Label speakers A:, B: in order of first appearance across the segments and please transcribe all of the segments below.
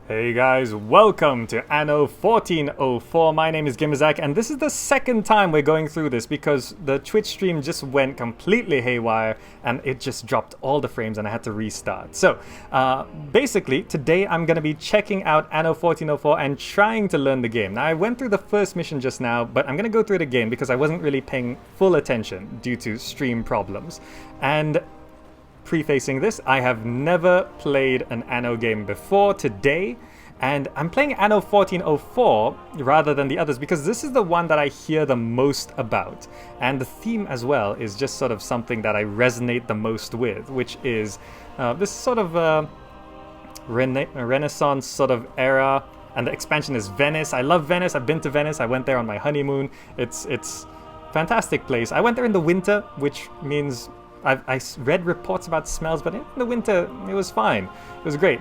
A: Hey guys, welcome to Anno 1404. My name is Gimazak, and this is the second time we're going through this because the Twitch stream just went completely haywire and it just dropped all the frames and I had to restart. So, basically, today I'm going to be checking out Anno 1404 and trying to learn the game. Now, I went through the first mission just now, but I'm going to go through it again because I wasn't really paying full attention due to stream problems. And prefacing this, I have never played an Anno game before today, and I'm playing Anno 1404 rather than the others because this is the one that I hear the most about. And the theme as well is just sort of something that I resonate the most with, which is this sort of Renaissance sort of era, and the expansion is Venice. I love Venice. I've been to Venice. I went there on my honeymoon. It's fantastic place. I went there in the winter, which means I read reports about smells, but in the winter, it was fine. It was great.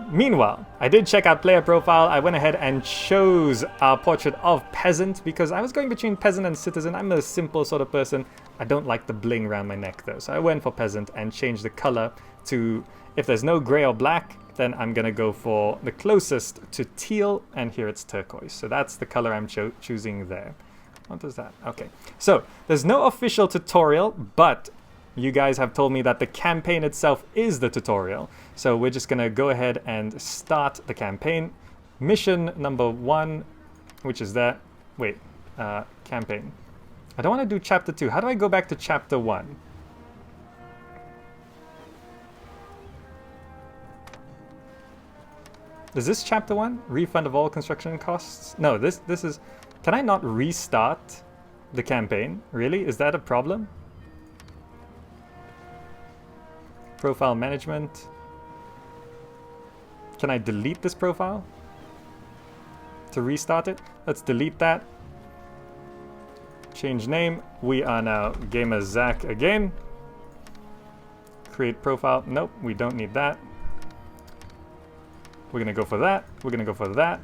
A: Meanwhile, I did check out player profile. I went ahead and chose our portrait of peasant because I was going between peasant and citizen. I'm a simple sort of person. I don't like the bling around my neck though. So I went for peasant and changed the color to, if there's no gray or black, then I'm going to go for the closest to teal, and here it's turquoise. So that's the color I'm choosing there. What does that? Okay. So there's no official tutorial, but you guys have told me that the campaign itself is the tutorial. So we're just going to go ahead and start the campaign. Mission number 1, which is that. Wait, campaign. I don't want to do chapter 2. How do I go back to chapter 1? Is this chapter 1? Refund of all construction costs? No, this is... Can I not restart the campaign? Really? Is that a problem? Profile management. Can I delete this profile to restart it? Let's delete that. Change name. We are now GamerZach again. Create profile. Nope, we don't need that. We're gonna go for that. We're gonna go for that.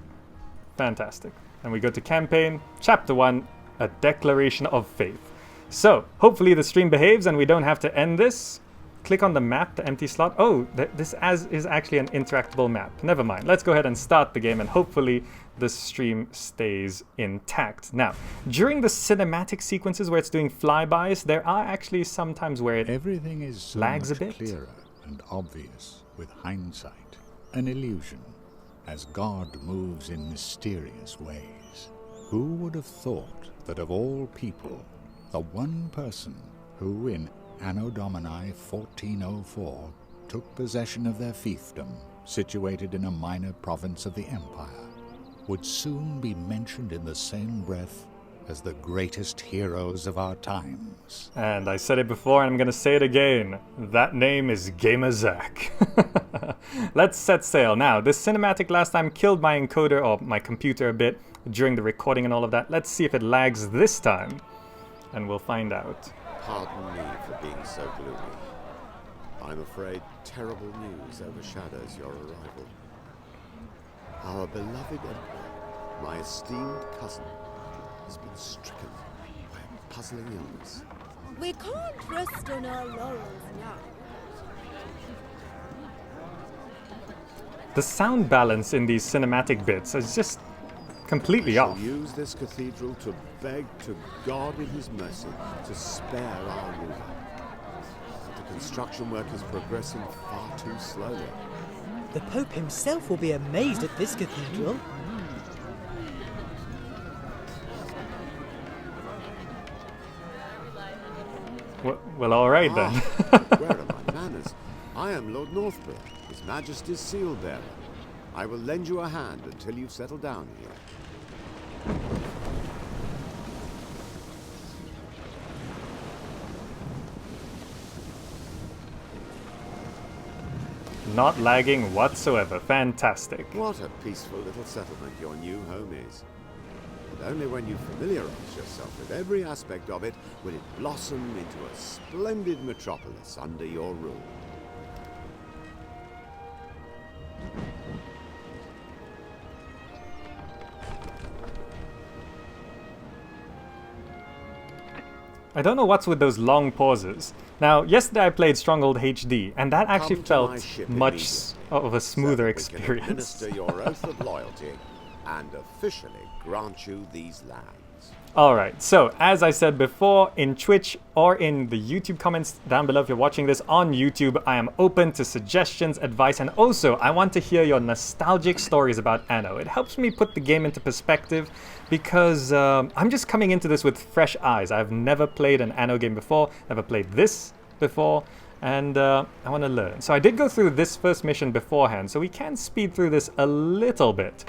A: Fantastic. And we go to campaign, chapter 1, a declaration of faith. So hopefully the stream behaves and we don't have to end this. Click on the map, the empty slot. Oh, this is actually an interactable map. Never mind. Let's go ahead and start the game and hopefully the stream stays intact. Now, during the cinematic sequences where it's doing flybys, there are actually some times where it
B: everything is so
A: lags a
B: much
A: bit.
B: clearer and obvious with hindsight, an illusion, as God moves in mysterious ways. Who would have thought that of all people, the one person who in Anno Domini 1404 took possession of their fiefdom, situated in a minor province of the Empire, would soon be mentioned in the same breath as the greatest heroes of our times.
A: And I said it before and I'm gonna say it again. That name is GamerZach. Let's set sail. Now, this cinematic last time killed my encoder or my computer a bit during the recording and all of that. Let's see if it lags this time, and we'll find out.
C: Pardon me for being so gloomy. I'm afraid terrible news overshadows your arrival. Our beloved Emperor, my esteemed cousin, has been stricken by a puzzling illness.
D: We can't rest on our laurels now.
A: The sound balance in these cinematic bits is just completely
C: I shall
A: off.
C: use this cathedral to beg to God in his mercy to spare our ruler. But the construction work is progressing far too slowly.
E: The Pope himself will be amazed at this cathedral.
A: Well, all right then.
C: Where are my manners? I am Lord Northborough, His Majesty's seal bearer. I will lend you a hand until you've settled down here.
A: Not lagging whatsoever. Fantastic.
C: What a peaceful little settlement your new home is. But only when you familiarize yourself with every aspect of it will it blossom into a splendid metropolis under your rule.
A: I don't know what's with those long pauses. Now, yesterday I played Stronghold HD, and that actually
C: Come to my
A: felt
C: ship
A: much
C: immediately,
A: of a
C: so
A: smoother
C: that we can
A: experience.
C: administer your oath of loyalty and officially grant you these lands.
A: Alright, so as I said before, in Twitch or in the YouTube comments down below if you're watching this on YouTube, I am open to suggestions, advice, and also I want to hear your nostalgic stories about Anno. It helps me put the game into perspective because I'm just coming into this with fresh eyes. I've never played an Anno game before, never played this before, and I want to learn. So I did go through this first mission beforehand, so we can speed through this a little bit.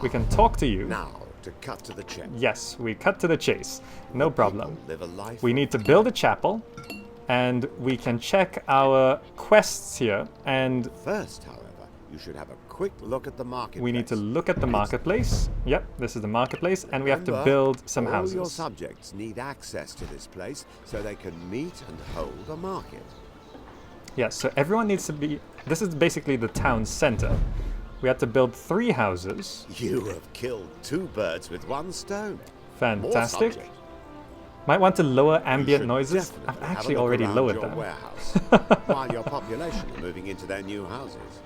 A: We can talk to you.
C: Now, to cut to the chase.
A: Yes, we cut to the chase. No problem.
C: Live a life
A: We need to build a chapel, and we can check our quests here, and
C: First, however, you should have a quick look at the marketplace.
A: we need to look at the marketplace. Yep, this is the marketplace, and we have to
C: Remember,
A: build some
C: all your
A: houses.
C: subjects need access to this place so they can meet and hold a market.
A: Yes, so everyone needs to be... This is basically the town center. We have to build 3 houses.
C: You have killed 2 birds with 1 stone.
A: Fantastic.
C: More subjects.
A: Might want to lower
C: You
A: ambient
C: should
A: noises.
C: definitely
A: I've
C: have a
A: actually
C: look
A: already
C: around
A: lowered
C: your
A: them.
C: warehouse while your population are moving into their new houses.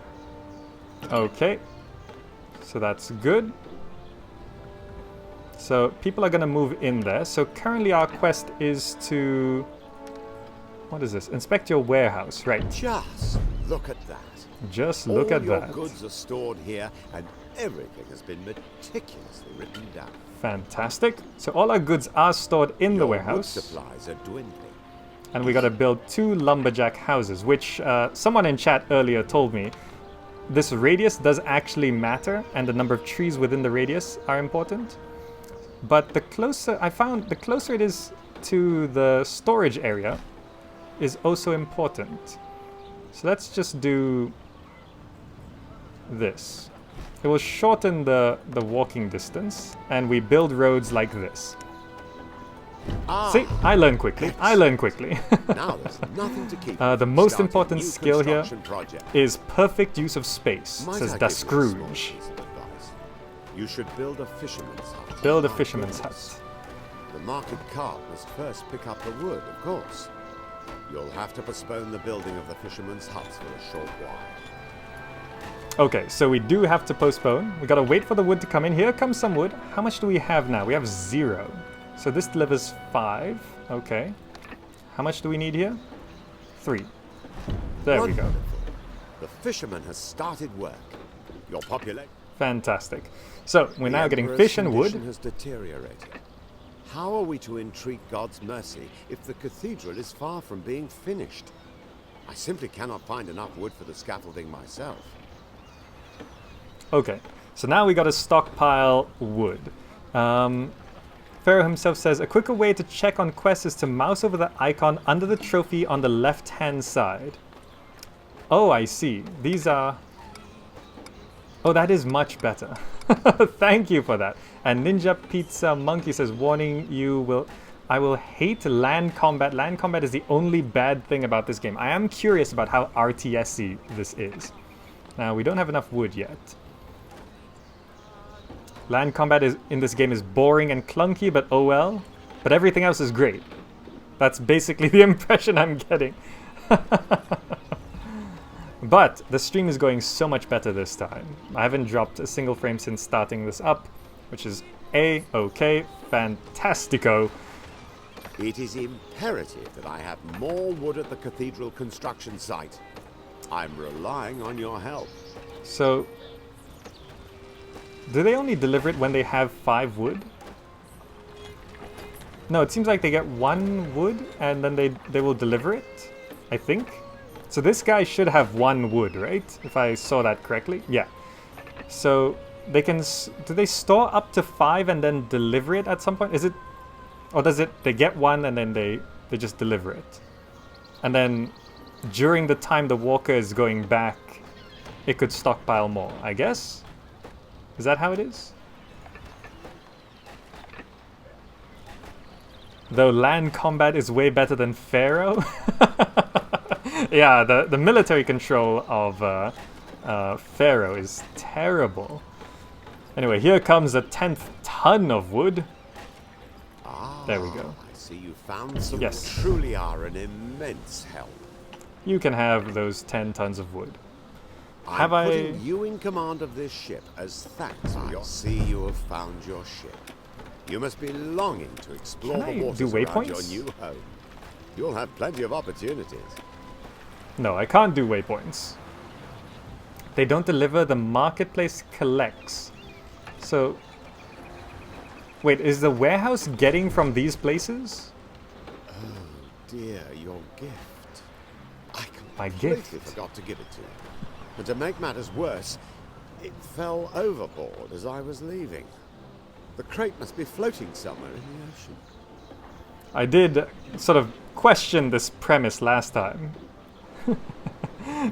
A: Okay, so that's good. So people are going to move in there. So currently our quest is to... What is this? Inspect your warehouse. Right.
C: Just look at that.
A: Just look
C: All
A: at
C: your
A: that.
C: goods are stored here, and everything has been meticulously written down.
A: Fantastic. So all our goods are stored in the
C: Your wood
A: warehouse.
C: supplies are dwindling.
A: And we got to build 2 lumberjack houses, which someone in chat earlier told me this radius does actually matter, and the number of trees within the radius are important. But the closer, I found the closer it is to the storage area is also important. So let's just do this. It will shorten the walking distance, and we build roads like this. See, I learn quickly. I learn quickly.
C: Now there's nothing to keep
A: The
C: you from
A: most
C: starting a
A: important
C: new
A: skill here
C: construction project.
A: is perfect use of space,
C: Might
A: says
C: I
A: Da
C: give you a small
A: Scrooge.
C: piece of advice? You should build a fisherman's hut.
A: Build a
C: like
A: fisherman's
C: yours.
A: hut.
C: The market cart must first pick up the wood, of course. You'll have to postpone the building of the fisherman's hut for a short while.
A: Okay, so we do have to postpone. We gotta wait for the wood to come in. Here comes some wood. How much do we have now? We have 0. So this delivers 5. Okay. How much do we need here? 3. There we go.
C: Wonderful. The fisherman has started work. Your population
A: Fantastic. So we're now getting fish and wood.
C: has deteriorated. How are we to entreat God's mercy if the cathedral is far from being finished? I simply cannot find enough wood for the scaffolding myself.
A: Okay, so now we gotta stockpile wood. Pharaoh himself says, a quicker way to check on quests is to mouse over the icon under the trophy on the left-hand side. Oh, I see. These are... Oh, that is much better. Thank you for that. And Ninja Pizza Monkey says, warning you, I will hate land combat. Land combat is the only bad thing about this game. I am curious about how RTS-y this is. Now, we don't have enough wood yet. Land combat in this game is boring and clunky, but oh well. But everything else is great. That's basically the impression I'm getting. But the stream is going so much better this time. I haven't dropped a single frame since starting this up, which is A-okay, fantastico.
C: It is imperative that I have more wood at the cathedral construction site. I'm relying on your help.
A: So, do they only deliver it when they have 5 wood? No, it seems like they get 1 wood and then they will deliver it, I think. So this guy should have 1 wood, right? If I saw that correctly. Yeah. So they can... Do they store up to 5 and then deliver it at some point? Is it... Or does it... They get 1 and then they just deliver it? And then during the time the walker is going back, it could stockpile more, I guess? Is that how it is? Though land combat is way better than Pharaoh. Yeah, the military control of Pharaoh is terrible. Anyway, here comes a 10th ton of wood. There we go.
C: I see you found
A: Yes.
C: truly are an immense help.
A: You can have those 10 tons of wood. Have
C: I'm
A: I...
C: putting you in command of this ship as thanks for your see you have found your ship. You must be longing to explore
A: Can I
C: the waters
A: do
C: around your
A: waypoints?
C: new home. You'll have plenty of opportunities.
A: No, I can't do waypoints. They don't deliver, the marketplace collects. So... Wait, is the warehouse getting from these places?
C: Dear, your gift. I
A: My
C: completely
A: gift?
C: forgot to give it to you. And to make matters worse, it fell overboard as I was leaving. The crate must be floating somewhere in the ocean.
A: I did sort of question this premise last time.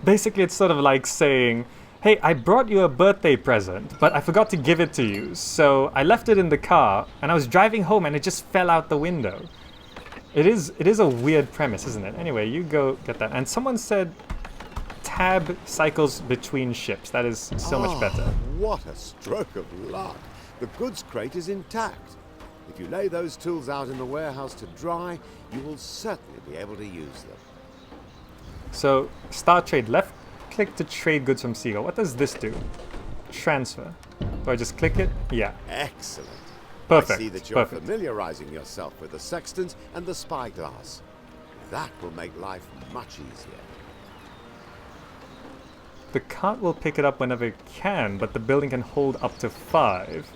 A: Basically, it's sort of like saying, hey, I brought you a birthday present, but I forgot to give it to you, so I left it in the car, and I was driving home, and it just fell out the window. It is a weird premise, isn't it? Anyway, you go get that. And someone said tab cycles between ships. That is so much better.
C: What a stroke of luck. The goods crate is intact. If you lay those tools out in the warehouse to dry, you will certainly be able to use them.
A: So, start trade. Left click to trade goods from Seagull. What does this do? Transfer. Do I just click it? Yeah.
C: Excellent.
A: Perfect.
C: I see that you're
A: Perfect.
C: familiarizing yourself with the sextant and the spyglass. That will make life much easier.
A: The cart will pick it up whenever it can, but the building can hold up to 5.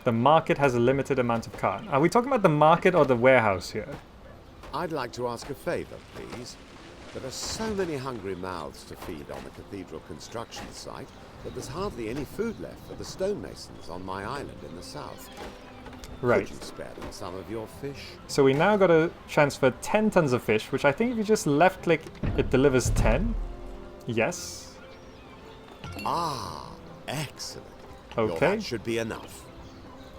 A: The market has a limited amount of cart. Are we talking about the market or the warehouse here?
C: I'd like to ask a favor, please. There are so many hungry mouths to feed on the cathedral construction site that there's hardly any food left for the stonemasons on my island in the south.
A: Right.
C: Could you spare them some of your fish?
A: So we now got to transfer 10 tons of fish, which I think if you just left click, it delivers 10. Yes.
C: Ah, excellent. Well,
A: Okay.
C: that should be enough.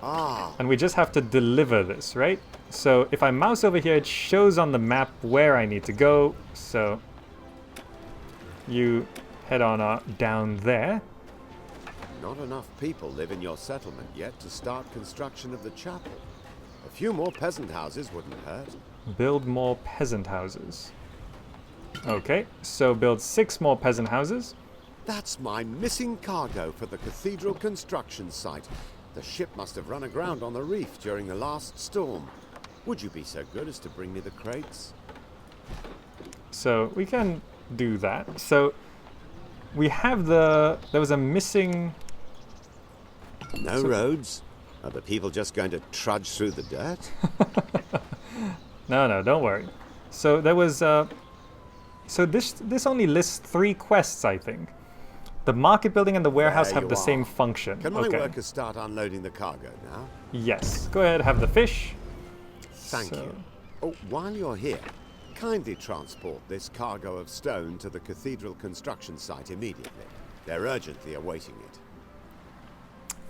C: Ah,
A: And we just have to deliver this, right? So if I mouse over here, it shows on the map where I need to go. So you head on down there.
C: not enough people live in your settlement yet to start construction of the chapel. A few more peasant houses wouldn't hurt.
A: Build more peasant houses. Okay, so build 6 more peasant houses.
C: That's my missing cargo for the cathedral construction site. The ship must have run aground on the reef during the last storm. Would you be so good as to bring me the crates?
A: So we can do that. So we have there was a missing...
C: No roads? Are the people just going to trudge through the dirt?
A: No, don't worry. So there was... so this only lists 3 quests, I think. The market building and the warehouse
C: There
A: have
C: you
A: the same
C: are.
A: function.
C: Can my
A: Okay.
C: workers start unloading the cargo now?
A: Yes. Go ahead, have the fish.
C: Thank
A: So-
C: you. Oh, while you're here, kindly transport this cargo of stone to the cathedral construction site immediately. They're urgently awaiting it.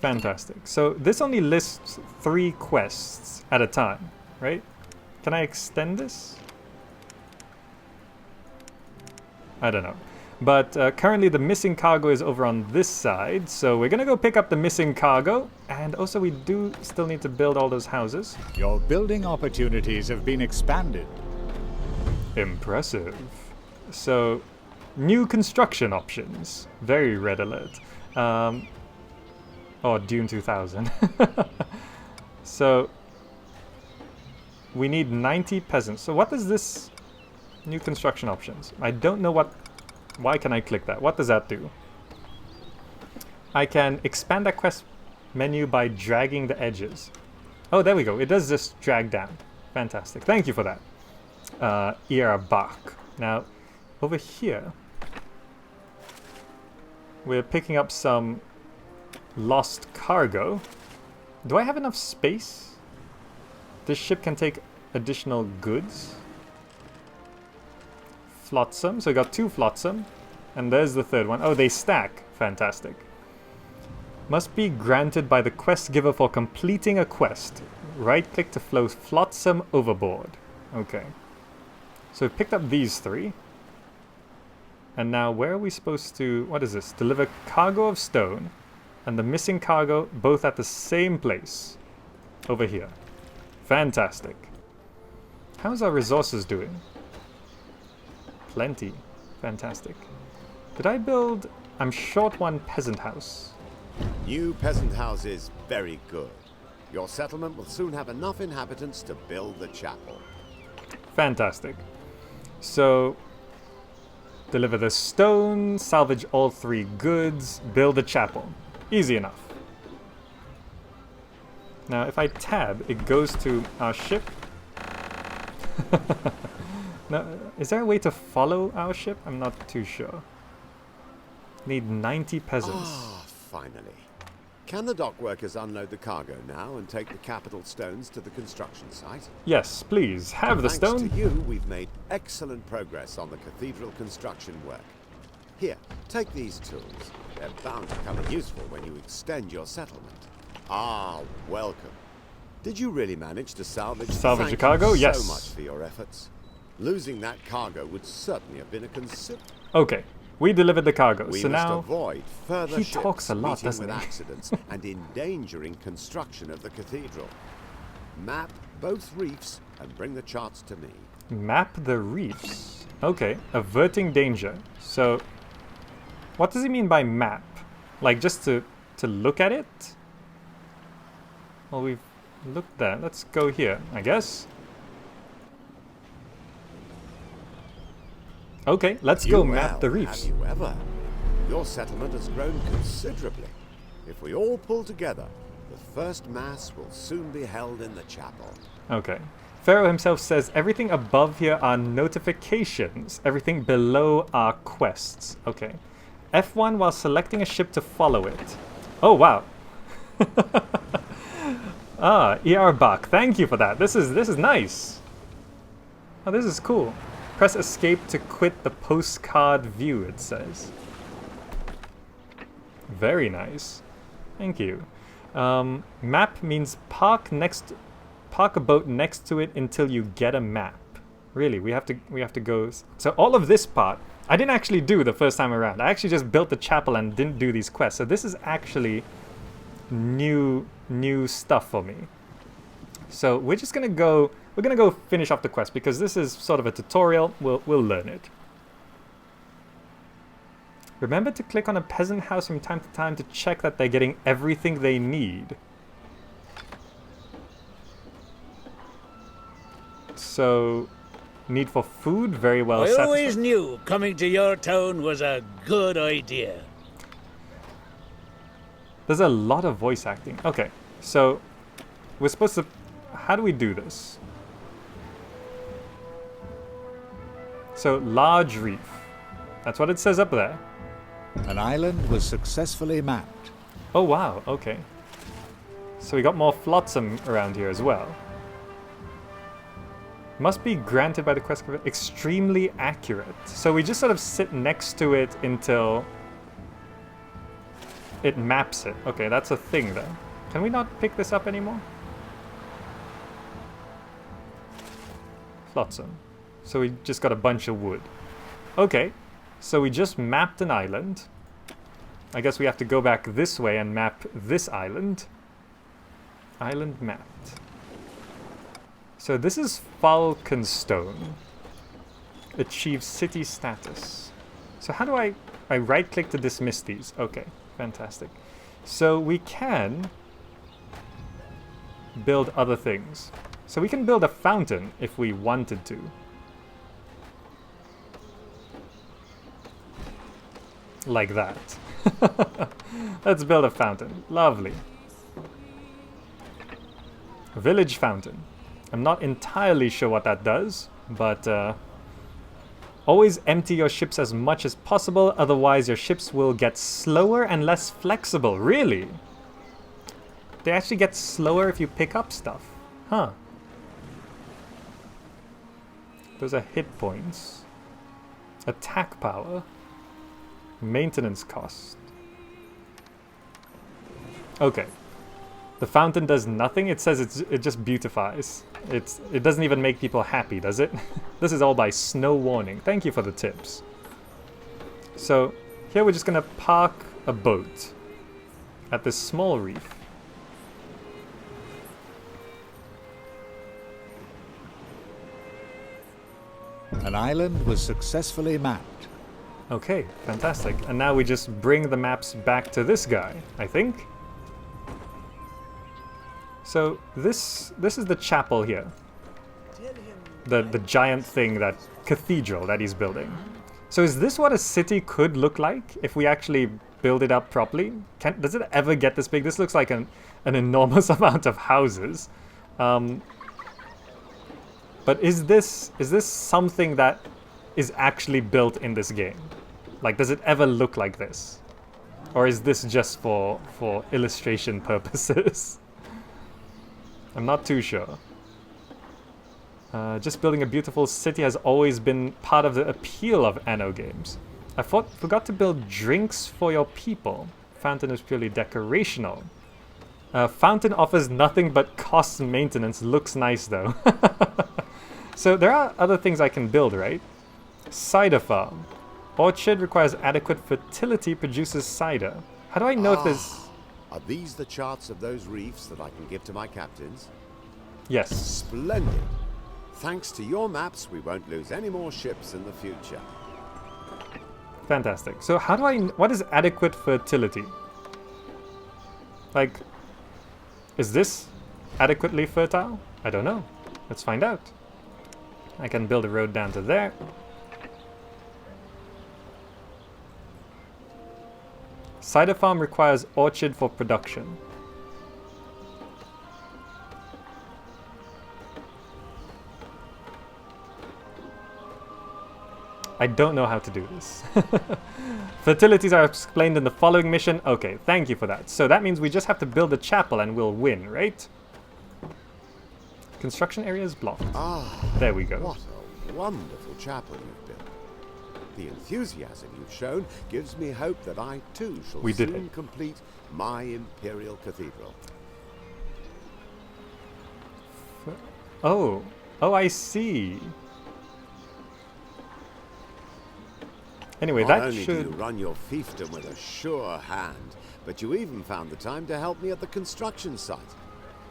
A: Fantastic. So this only lists 3 quests at a time, right? Can I extend this? I don't know. But currently the missing cargo is over on this side, so we're gonna go pick up the missing cargo. And also we do still need to build all those houses.
B: Your building opportunities have been expanded.
A: Impressive. So, new construction options. Very red alert. Dune 2000. So, we need 90 peasants. So what is this new construction options? I don't know what... Why can I click that? What does that do? I can expand that quest menu by dragging the edges. Oh, there we go. It does just drag down. Fantastic. Thank you for that. Bach. Now, over here, we're picking up some lost cargo. Do I have enough space? This ship can take additional goods. Flotsam. So we got 2 flotsam. And there's the 3rd one. Oh, they stack. Fantastic. Must be granted by the quest giver for completing a quest. Right-click to float flotsam overboard. Okay. So we picked up these 3. And now where are we supposed to... What is this? Deliver cargo of stone and the missing cargo both at the same place. Over here. Fantastic. How's our resources doing? Plenty. Fantastic. Did I build... I'm short one peasant house.
C: New peasant houses, very good. Your settlement will soon have enough inhabitants to build the chapel.
A: Fantastic. So, deliver the stone, salvage all 3 goods, build a chapel. Easy enough. Now, if I tab, it goes to our ship. Now, is there a way to follow our ship? I'm not too sure. Need 90 peasants.
C: Ah, finally. Can the dock workers unload the cargo now and take the capital stones to the construction site?
A: Yes, please. Have the stone.
C: Thanks to you, we've made excellent progress on the cathedral construction work. Here, take these tools. They're bound to come in useful when you extend your settlement. Ah, welcome. Did you really manage to salvage
A: the cargo?
C: Thank you
A: Yes.
C: so much for your efforts. Losing that cargo would certainly have been a considerable...
A: Okay, we delivered the cargo.
C: We
A: so
C: must
A: now
C: avoid further
A: he
C: ships
A: talks a lot,
C: meeting
A: doesn't
C: with
A: he?
C: accidents and endangering construction of the cathedral. Map both reefs and bring the charts to me.
A: map the reefs. Okay, averting danger. So, what does he mean by map? Like just to look at it? Well, we've looked there. Let's go here, I guess. Okay, let's go map the reefs.
C: Have you ever? Your settlement has grown considerably. If we all pull together, the first mass will soon be held in the chapel.
A: Okay. Pharaoh himself says everything above here are notifications. Everything below are quests. Okay. F1 while selecting a ship to follow it. Oh, wow. ER Bach. Thank you for that. This is nice. Oh, this is cool. Press escape to quit the postcard view, it says. Very nice. Thank you. Map means park a boat next to it until you get a map. Really, we have to go. So all of this part, I didn't actually do the first time around. I actually just built the chapel and didn't do these quests. So this is actually new stuff for me. So we're just gonna go. We're gonna go finish off the quest because this is sort of a tutorial. We'll learn it. Remember to click on a peasant house from time to time to check that they're getting everything they need. So, need for food, very well
F: I
A: satisfied.
F: always knew coming to your town was a good idea.
A: There's a lot of voice acting. Okay, so we're supposed to... How do we do this? So, large reef. That's what it says up there.
B: An island was successfully mapped.
A: Oh, wow, okay. So we got more flotsam around here as well. Must be granted by the quest giver. Extremely accurate. So we just sort of sit next to it until it maps it. Okay, that's a thing then. Can we not pick this up anymore? Flotsam. So we just got a bunch of wood. Okay, so we just mapped an island. I guess we have to go back this way and map this island. Island mapped. So this is Falconstone. Achieve city status. So how do I right click to dismiss these? Okay, fantastic. So we can build other things. So we can build a fountain if we wanted to. Like that. Let's build a fountain. Lovely. Village fountain. I'm not entirely sure what that does, but always empty your ships as much as possible, otherwise your ships will get slower and less flexible. Really? They actually get slower if you pick up stuff. Huh. Those are hit points. Attack power. Maintenance cost. Okay. The fountain does nothing. It says it just beautifies. It doesn't even make people happy, does it? This is all by Snow Warning. Thank you for the tips. So here we're just gonna park a boat at this small reef.
B: An island was successfully mapped.
A: Okay, fantastic. And now we just bring the maps back to this guy, I think. So this is the chapel here. The giant thing, that cathedral that he's building. So is this what a city could look like if we actually build it up properly? Does it ever get this big? This looks like an enormous amount of houses. But is this something that is actually built in this game? Like, does it ever look like this? Or is this just for illustration purposes? I'm not too sure. Just building a beautiful city has always been part of the appeal of Anno games. I forgot to build drinks for your people. Fountain is purely decorational. Fountain offers nothing but cost maintenance. Looks nice though. So there are other things I can build, right? Cider farm. Orchard requires adequate fertility, produces cider. How do I know if there's...
C: Are these the charts of those reefs that I can give to my captains?
A: Yes.
C: Splendid. Thanks to your maps, we won't lose any more ships in the future.
A: Fantastic. So how do I... What is adequate fertility? Like, is this adequately fertile? I don't know. Let's find out. I can build a road down to there. Cider farm requires orchard for production. I don't know how to do this. Fertilities are explained in the following mission. Okay, thank you for that. So that means we just have to build a chapel and we'll win, right? Construction area is blocked. There we go.
C: What a wonderful chapel you've built. The enthusiasm you've shown gives me hope that I too shall soon complete my imperial cathedral.
A: Oh, I see. Anyway,
C: Not
A: that
C: only
A: should...
C: do you run your fiefdom with a sure hand, but you even found the time to help me at the construction site.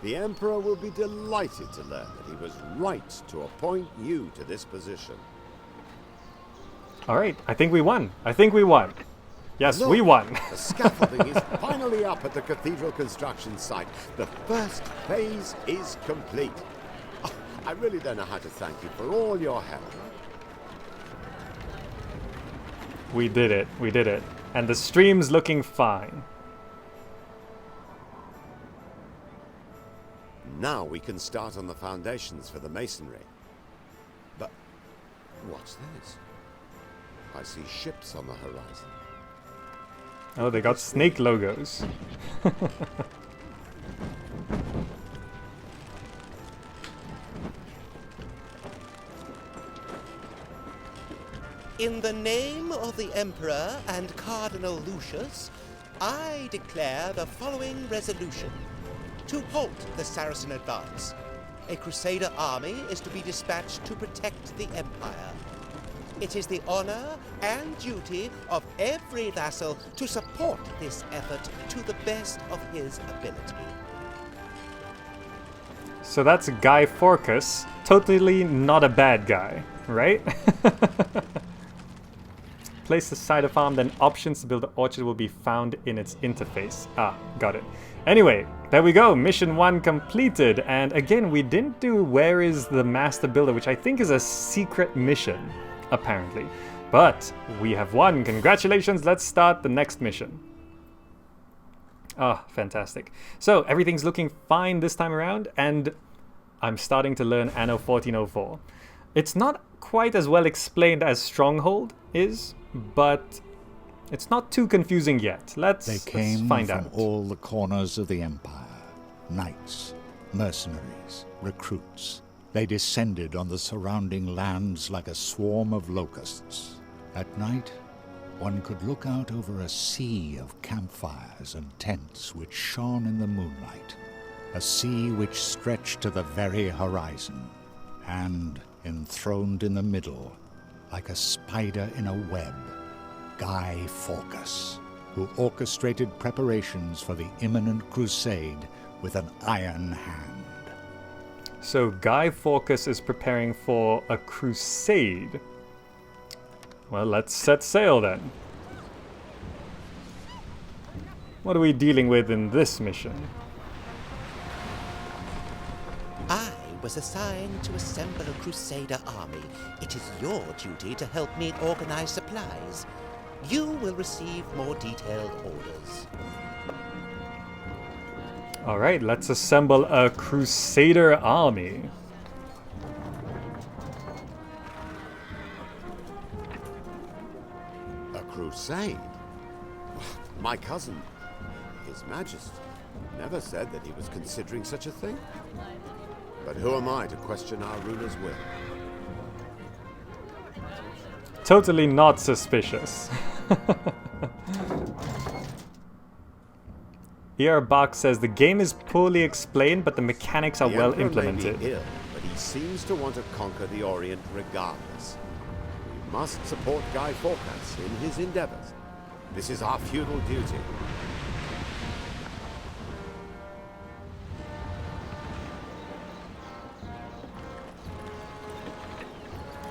C: The Emperor will be delighted to learn that he was right to appoint you to this position.
A: Alright, I think we won. Yes,
C: Look,
A: we won.
C: The scaffolding is finally up at the cathedral construction site. The first phase is complete. Oh, I really don't know how to thank you for all your help.
A: We did it. And the stream's looking fine.
C: Now we can start on the foundations for the masonry. But what's this? I see ships on the horizon.
A: Oh, they got snake logos.
G: In the name of the Emperor and Cardinal Lucius, I declare the following resolution. To halt the Saracen advance. A Crusader army is to be dispatched to protect the Empire. It is the honor and duty of every vassal to support this effort to the best of his ability.
A: So that's Guy Fawkes, totally not a bad guy, right? Place the cider farm, then options to build the orchard will be found in its interface. Ah, got it. Anyway, there we go. Mission 1 completed. And again, we didn't do Where is the Master Builder, which I think is a secret mission, apparently. But we have won. Congratulations. Let's start the next mission. Ah, fantastic. So everything's looking fine this time around, and I'm starting to learn Anno 1404. It's not quite as well explained as Stronghold is, but it's not too confusing yet. Let's find out.
B: From all the corners of the Empire. Knights, mercenaries, recruits. They descended on the surrounding lands like a swarm of locusts. At night, one could look out over a sea of campfires and tents which shone in the moonlight. A sea which stretched to the very horizon. And, enthroned in the middle, like a spider in a web, Guy Fawkes, who orchestrated preparations for the imminent crusade with an iron hand.
A: So Guy Fawkes is preparing for a crusade. Well, let's set sail then. What are we dealing with in this mission?
G: I was assigned to assemble a Crusader army. It is your duty to help me organize supplies. You will receive more detailed orders.
A: Alright, let's assemble a Crusader army.
C: A crusade? My cousin, His Majesty, never said that he was considering such a thing. But who am I to question our ruler's will?
A: Totally not suspicious. E.R. Bach says the game is poorly explained, but the mechanics are
C: The
A: well
C: Emperor may
A: implemented.
C: be ill, but he seems to want to conquer the Orient regardless. We must support Guy Fawkes in his endeavors. This is our feudal duty.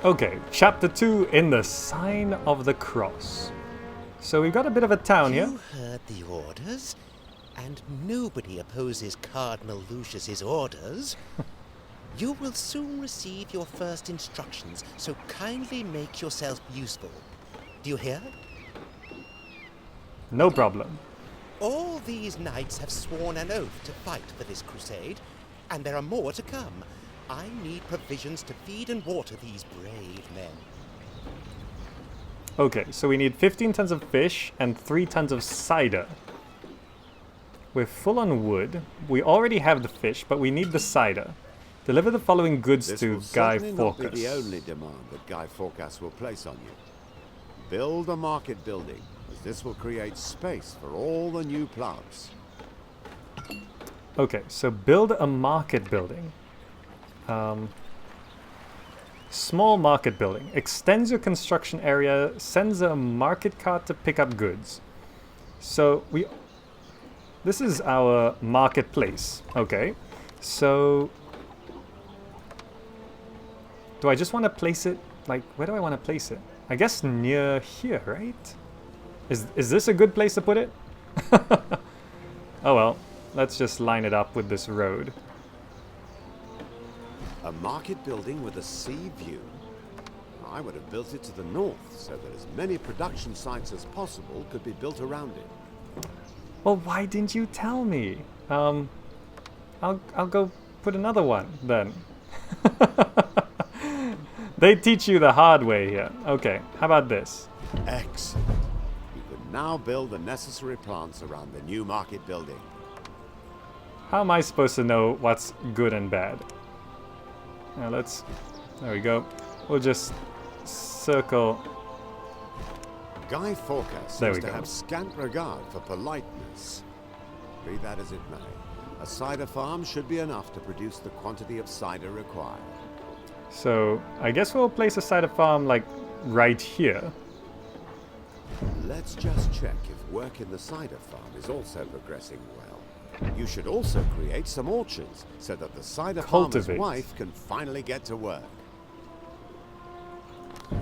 A: Okay, chapter 2 in the Sign of the Cross. So we've got a bit of a town here.
G: You heard the orders, and nobody opposes Cardinal Lucius's orders. You will soon receive your first instructions, so kindly make yourself useful. Do you hear?
A: No problem.
G: All these knights have sworn an oath to fight for this crusade, and there are more to come. I need provisions to feed and water these brave men.
A: Okay, so we need 15 tons of fish and 3 tons of cider. We're full on wood. We already have the fish, but we need the cider. Deliver the following goods
C: This
A: to
C: will
A: Guy
C: certainly not be
A: Fawkes.
C: the only demand that Guy Fawkes will place on you. Build a market building, as this will create space for all the new plants.
A: Okay, so build a market building. Small market building. Extends your construction area, sends a market cart to pick up goods. So this is our marketplace. Okay, so do I just want to place it, like, where do I want to place it? I guess near here, right? Is this a good place to put it? Oh well, let's just line it up with this road.
C: A market building with a sea view? I would have built it to the north, so that as many production sites as possible could be built around it.
A: Well, why didn't you tell me? I'll go put another one then. They teach you the hard way here. Okay, how about this?
C: Excellent. You can now build the necessary plants around the new market building.
A: How am I supposed to know what's good and bad? Now there we go. We'll just circle.
C: Guy Fawkes
A: There
C: seems
A: we
C: to
A: go.
C: have scant regard for politeness. Be that as it may, a cider farm should be enough to produce the quantity of cider required.
A: So I guess we'll place a cider farm like right here.
C: Let's just check if work in the cider farm is also progressing well. You should also create some orchards so that the cider farmer's
A: Cultivate.
C: wife can finally get to work.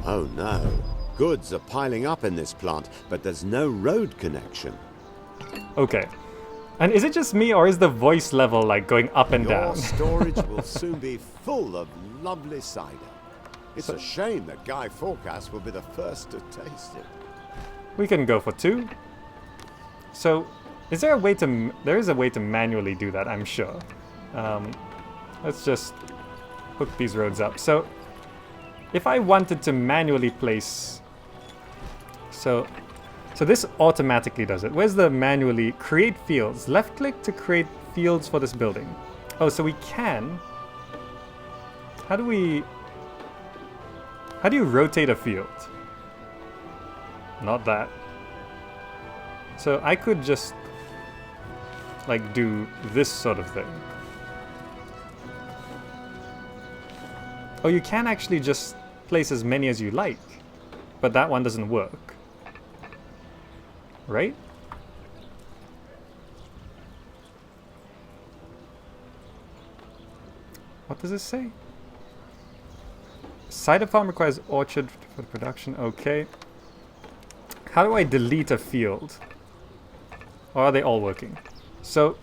C: Oh no, goods are piling up in this plant, but there's no road connection.
A: Okay. And is it just me or is the voice level like going up and
C: Your
A: down?
C: storage will soon be full of lovely cider. It's a shame that Guy Fawkes will be the first to taste it.
A: We can go for 2. So, is there a way to... There is a way to manually do that, I'm sure. Let's just hook these roads up. So, if I wanted to manually place... So this automatically does it. Where's the manually... Create fields. Left click to create fields for this building. Oh, so we can... How do you rotate a field? Not that. So I could just like do this sort of thing. Oh, you can actually just place as many as you like, but that one doesn't work. Right? What does this say? Cider farm requires orchard for the production. Okay. How do I delete a field? Or are they all working? So,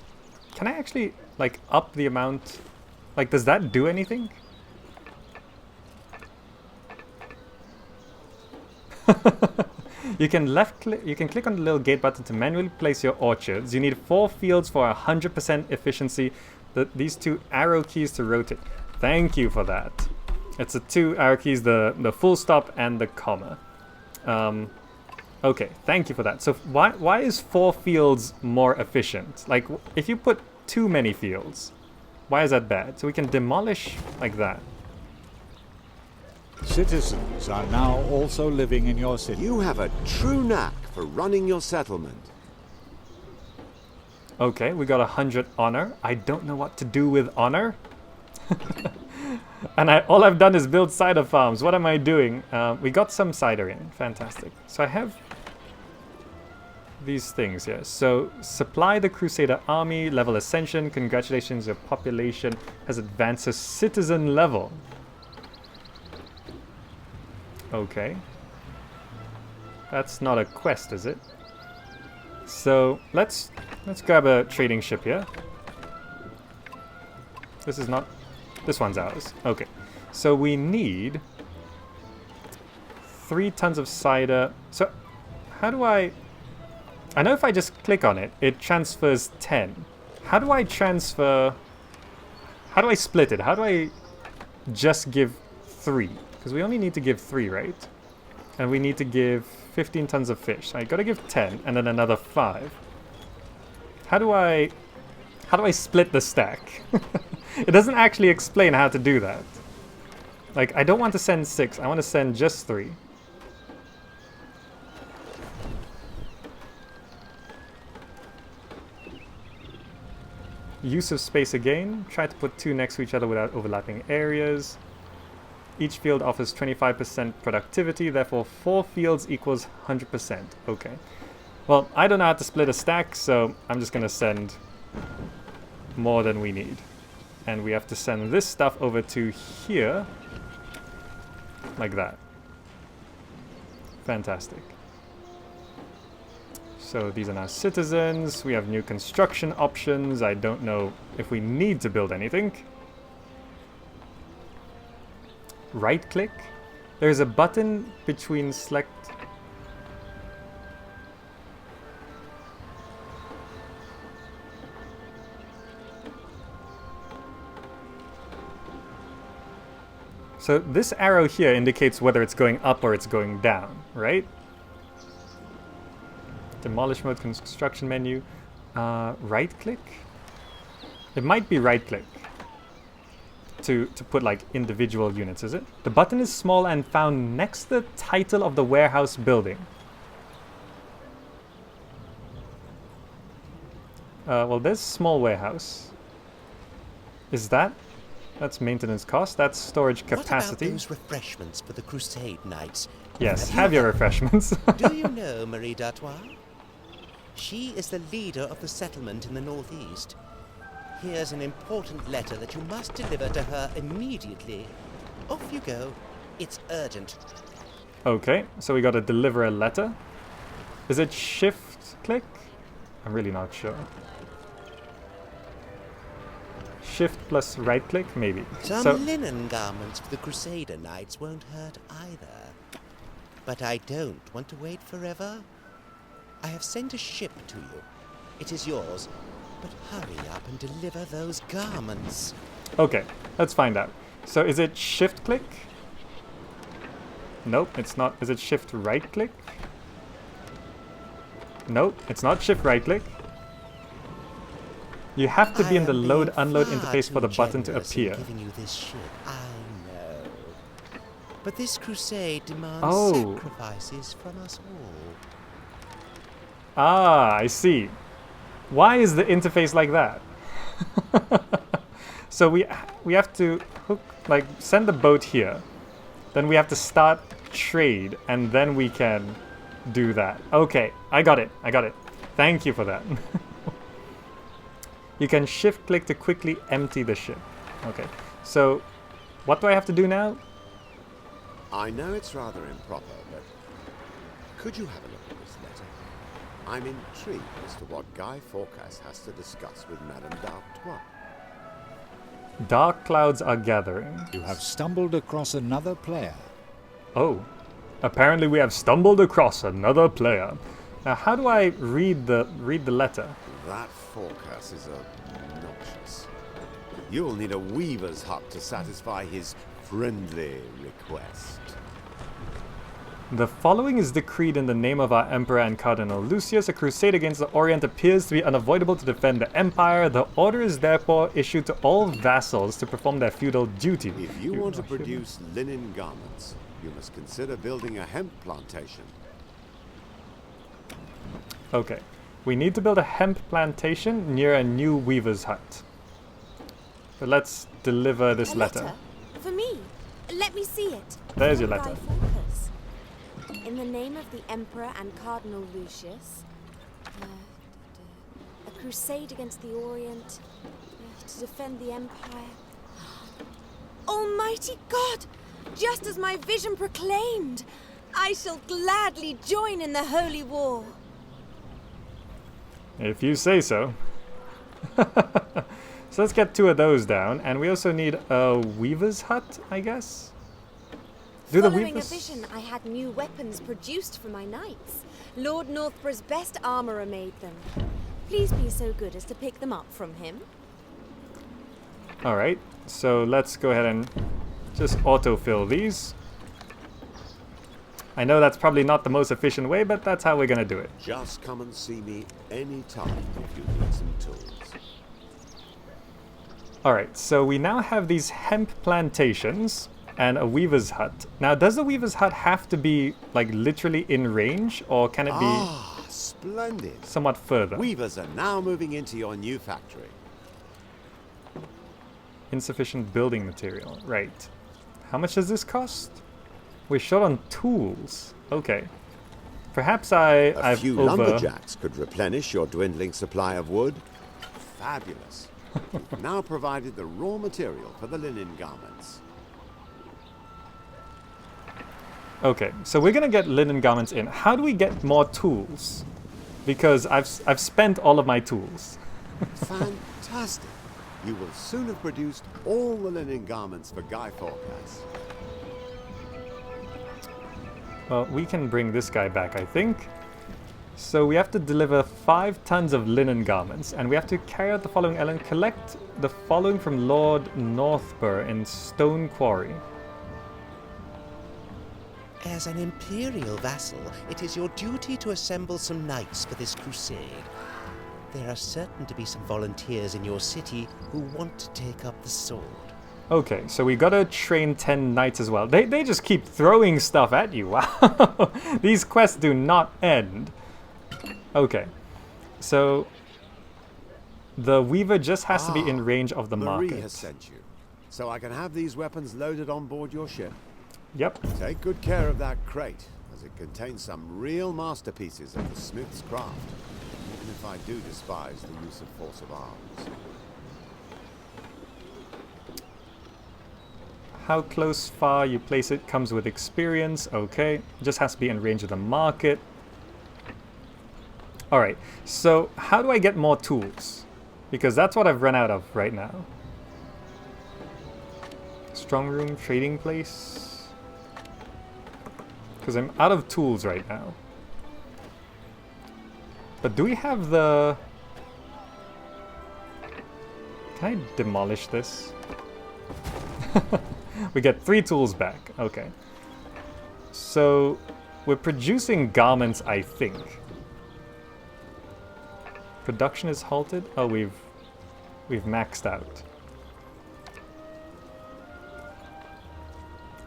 A: can I actually, like, up the amount? Like, does that do anything? You can click on the little gate button to manually place your orchards. You need 4 fields for 100% efficiency. These 2 arrow keys to rotate. Thank you for that. It's the 2 arrow keys, the full stop and the comma. Okay, thank you for that. So why is 4 fields more efficient? Like, if you put too many fields, why is that bad? So we can demolish like that.
B: Citizens are now also living in your city.
C: You have a true knack for running your settlement.
A: Okay, we got 100 honor. I don't know what to do with honor. And all I've done is build cider farms. What am I doing? We got some cider in. Fantastic. So I have these things here. So supply the Crusader army, level ascension. Congratulations, your population has advanced to citizen level. Okay. That's not a quest, is it? So let's grab a trading ship here. This is not... This one's ours. Okay. So we need 3 tons of cider. So how do I know if I just click on it, it transfers 10. How do I transfer... How do I split it? How do I just give 3? Because we only need to give 3, right? And we need to give 15 tons of fish. So I gotta give 10 and then another 5. How do I split the stack? It doesn't actually explain how to do that. Like, I don't want to send 6. I want to send just 3. Use of space again. Try to put 2 next to each other without overlapping areas. Each field offers 25% productivity, therefore 4 fields equals 100%. Okay. Well, I don't know how to split a stack, so I'm just going to send more than we need. And we have to send this stuff over to here. Like that. Fantastic. So these are now citizens. We have new construction options. I don't know if we need to build anything. Right click. There's a button between select... So this arrow here indicates whether it's going up or it's going down, right? Demolish mode, construction menu. Right click? It might be right click to put like individual units, is it? The button is small and found next to the title of the warehouse building. Well, there's small warehouse. Is that? That's maintenance cost. That's storage capacity.
G: What about those refreshments for the Crusade Knights?
A: Yes, have your refreshments.
G: Do you know Marie d'Artois? She is the leader of the settlement in the northeast. Here's an important letter that you must deliver to her immediately. Off you go. It's urgent.
A: Okay, so we gotta deliver a letter. Is it shift click? I'm really not sure. Shift plus right click, maybe.
G: Some linen garments for the Crusader Knights won't hurt either. But I don't want to wait forever. I have sent a ship to you. It is yours. But hurry up and deliver those garments.
A: Okay, let's find out. So is it shift click? Nope, it's not. Is it shift right click? Nope, it's not shift right click. You have to be in the load unload interface for the button to appear.
G: Giving you this ship, I know. But this crusade demands sacrifices from us all.
A: Ah, I see. Why is the interface like that? So we have to hook, like, send the boat here. Then we have to start trade, and then we can do that. Okay, I got it. Thank you for that. You can shift click to quickly empty the ship. Okay. So, what do I have to do now?
C: I know it's rather improper, but could you have a look at this letter? I'm intrigued as to what Guy Fawkes has to discuss with Madame d'Artois.
A: Dark clouds are gathering.
B: You have stumbled across another player.
A: Oh, apparently we have stumbled across another player. Now, how do I read the letter?
C: That Fawkes is obnoxious. You'll need a weaver's hut to satisfy his friendly request.
A: The following is decreed in the name of our Emperor and Cardinal Lucius. A crusade against the Orient appears to be unavoidable to defend the Empire. The order is therefore issued to all vassals to perform their feudal duty.
C: If you want to produce linen garments, you must consider building a hemp plantation.
A: Okay. We need to build a hemp plantation near a new weaver's hut. But let's deliver this
D: A
A: letter.
D: For me. Let me see it.
A: There's your
D: From
A: letter.
D: Guy Fawkes. In the name of the Emperor and Cardinal Lucius, a crusade against the Orient, to defend the Empire. Almighty God! Just as my vision proclaimed, I shall gladly join in the holy war.
A: If you say so. So let's get 2 of those down, and we also need a weaver's hut, I guess?
D: Following a vision, I had new weapons produced for my knights. Lord Northborough's best armorer made them. Please be so good as to pick them up from him.
A: Alright, so let's go ahead and just autofill these. I know that's probably not the most efficient way, but that's how we're gonna do it.
C: Just come and see me anytime if you need some tools.
A: Alright, so we now have these hemp plantations and a weaver's hut. Now, does the weaver's hut have to be, like, literally in range, or can it be
C: Ah, splendid.
A: somewhat further?
C: Weavers are now moving into your new factory.
A: Insufficient building material, right. How much does this cost? We're short on tools. Okay. Perhaps
C: A
A: I've
C: few lumberjacks could replenish your dwindling supply of wood. Fabulous. You've now provided the raw material for the linen garments.
A: Okay, so we're gonna get linen garments in. How do we get more tools? Because I've spent all of my tools.
C: Fantastic. You will soon have produced all the linen garments for Guy Fawkes.
A: Well, we can bring this guy back, I think. So we have to deliver 5 tons of linen garments, and we have to carry out the following element. Collect the following from Lord Northborough in Stone Quarry.
G: As an imperial vassal, it is your duty to assemble some knights for this crusade. There are certain to be some volunteers in your city who want to take up the sword.
A: Okay, so we gotta train 10 knights as well. They just keep throwing stuff at you. Wow. These quests do not end. Okay, so the weaver just has to be in range of the
C: Marie
A: market.
C: has sent you, so I can have these weapons loaded on board your ship.
A: Yep.
C: Take good care of that crate, as it contains some real masterpieces of the smith's craft, even if I do despise the use of force of arms.
A: How close, far you place it comes with experience. Okay, just has to be in range of the market. Alright, so how do I get more tools? Because that's what I've run out of right now. Strong room, trading place. Because I'm out of tools right now. But do we have the... Can I demolish this? We get 3 tools back. Okay. So we're producing garments, I think. Production is halted. Oh, we've maxed out.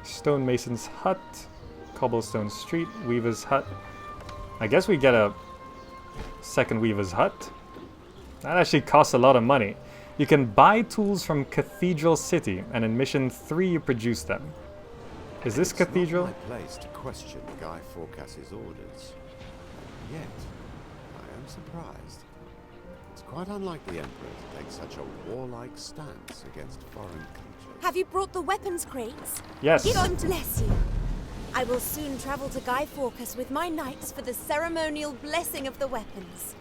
A: Stonemason's hut, cobblestone street, weaver's hut. I guess we get a second weaver's hut. That actually costs a lot of money. You can buy tools from Cathedral City, and in mission 3 you produce them. Is this
C: It's
A: Cathedral?
C: not my place to question Guy Fawkes' orders. Yet, I am surprised. It's quite unlike the Emperor to take such a warlike stance against foreign culture.
D: Have you brought the weapons crates?
A: Yes.
D: God bless you. I will soon travel to Guy Fawkes with my knights for the ceremonial blessing of the weapons.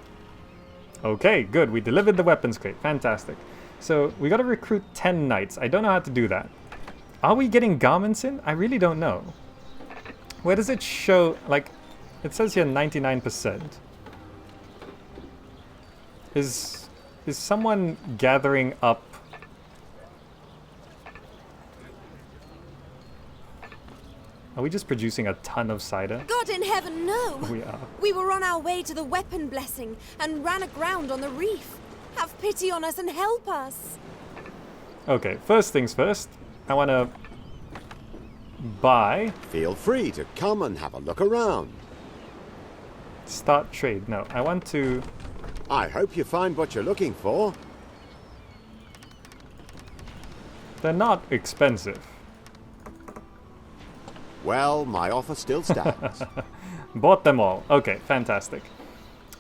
A: Okay, good. We delivered the weapons crate. Fantastic. So we got to recruit 10 knights. I don't know how to do that. Are we getting garments in? I really don't know. Where does it show? Like, it says here 99%. Is someone gathering up? Are we just producing a ton of cider?
D: God in heaven, no!
A: We are.
D: We were on our way to the weapon blessing and ran aground on the reef. Have pity on us and help us.
A: Okay, first things first. I want to buy.
C: Feel free to come and have a look around.
A: Start trade. No, I want to.
C: I hope you find what you're looking for.
A: They're not expensive.
C: Well, my offer still stands.
A: Bought them all. Okay, fantastic.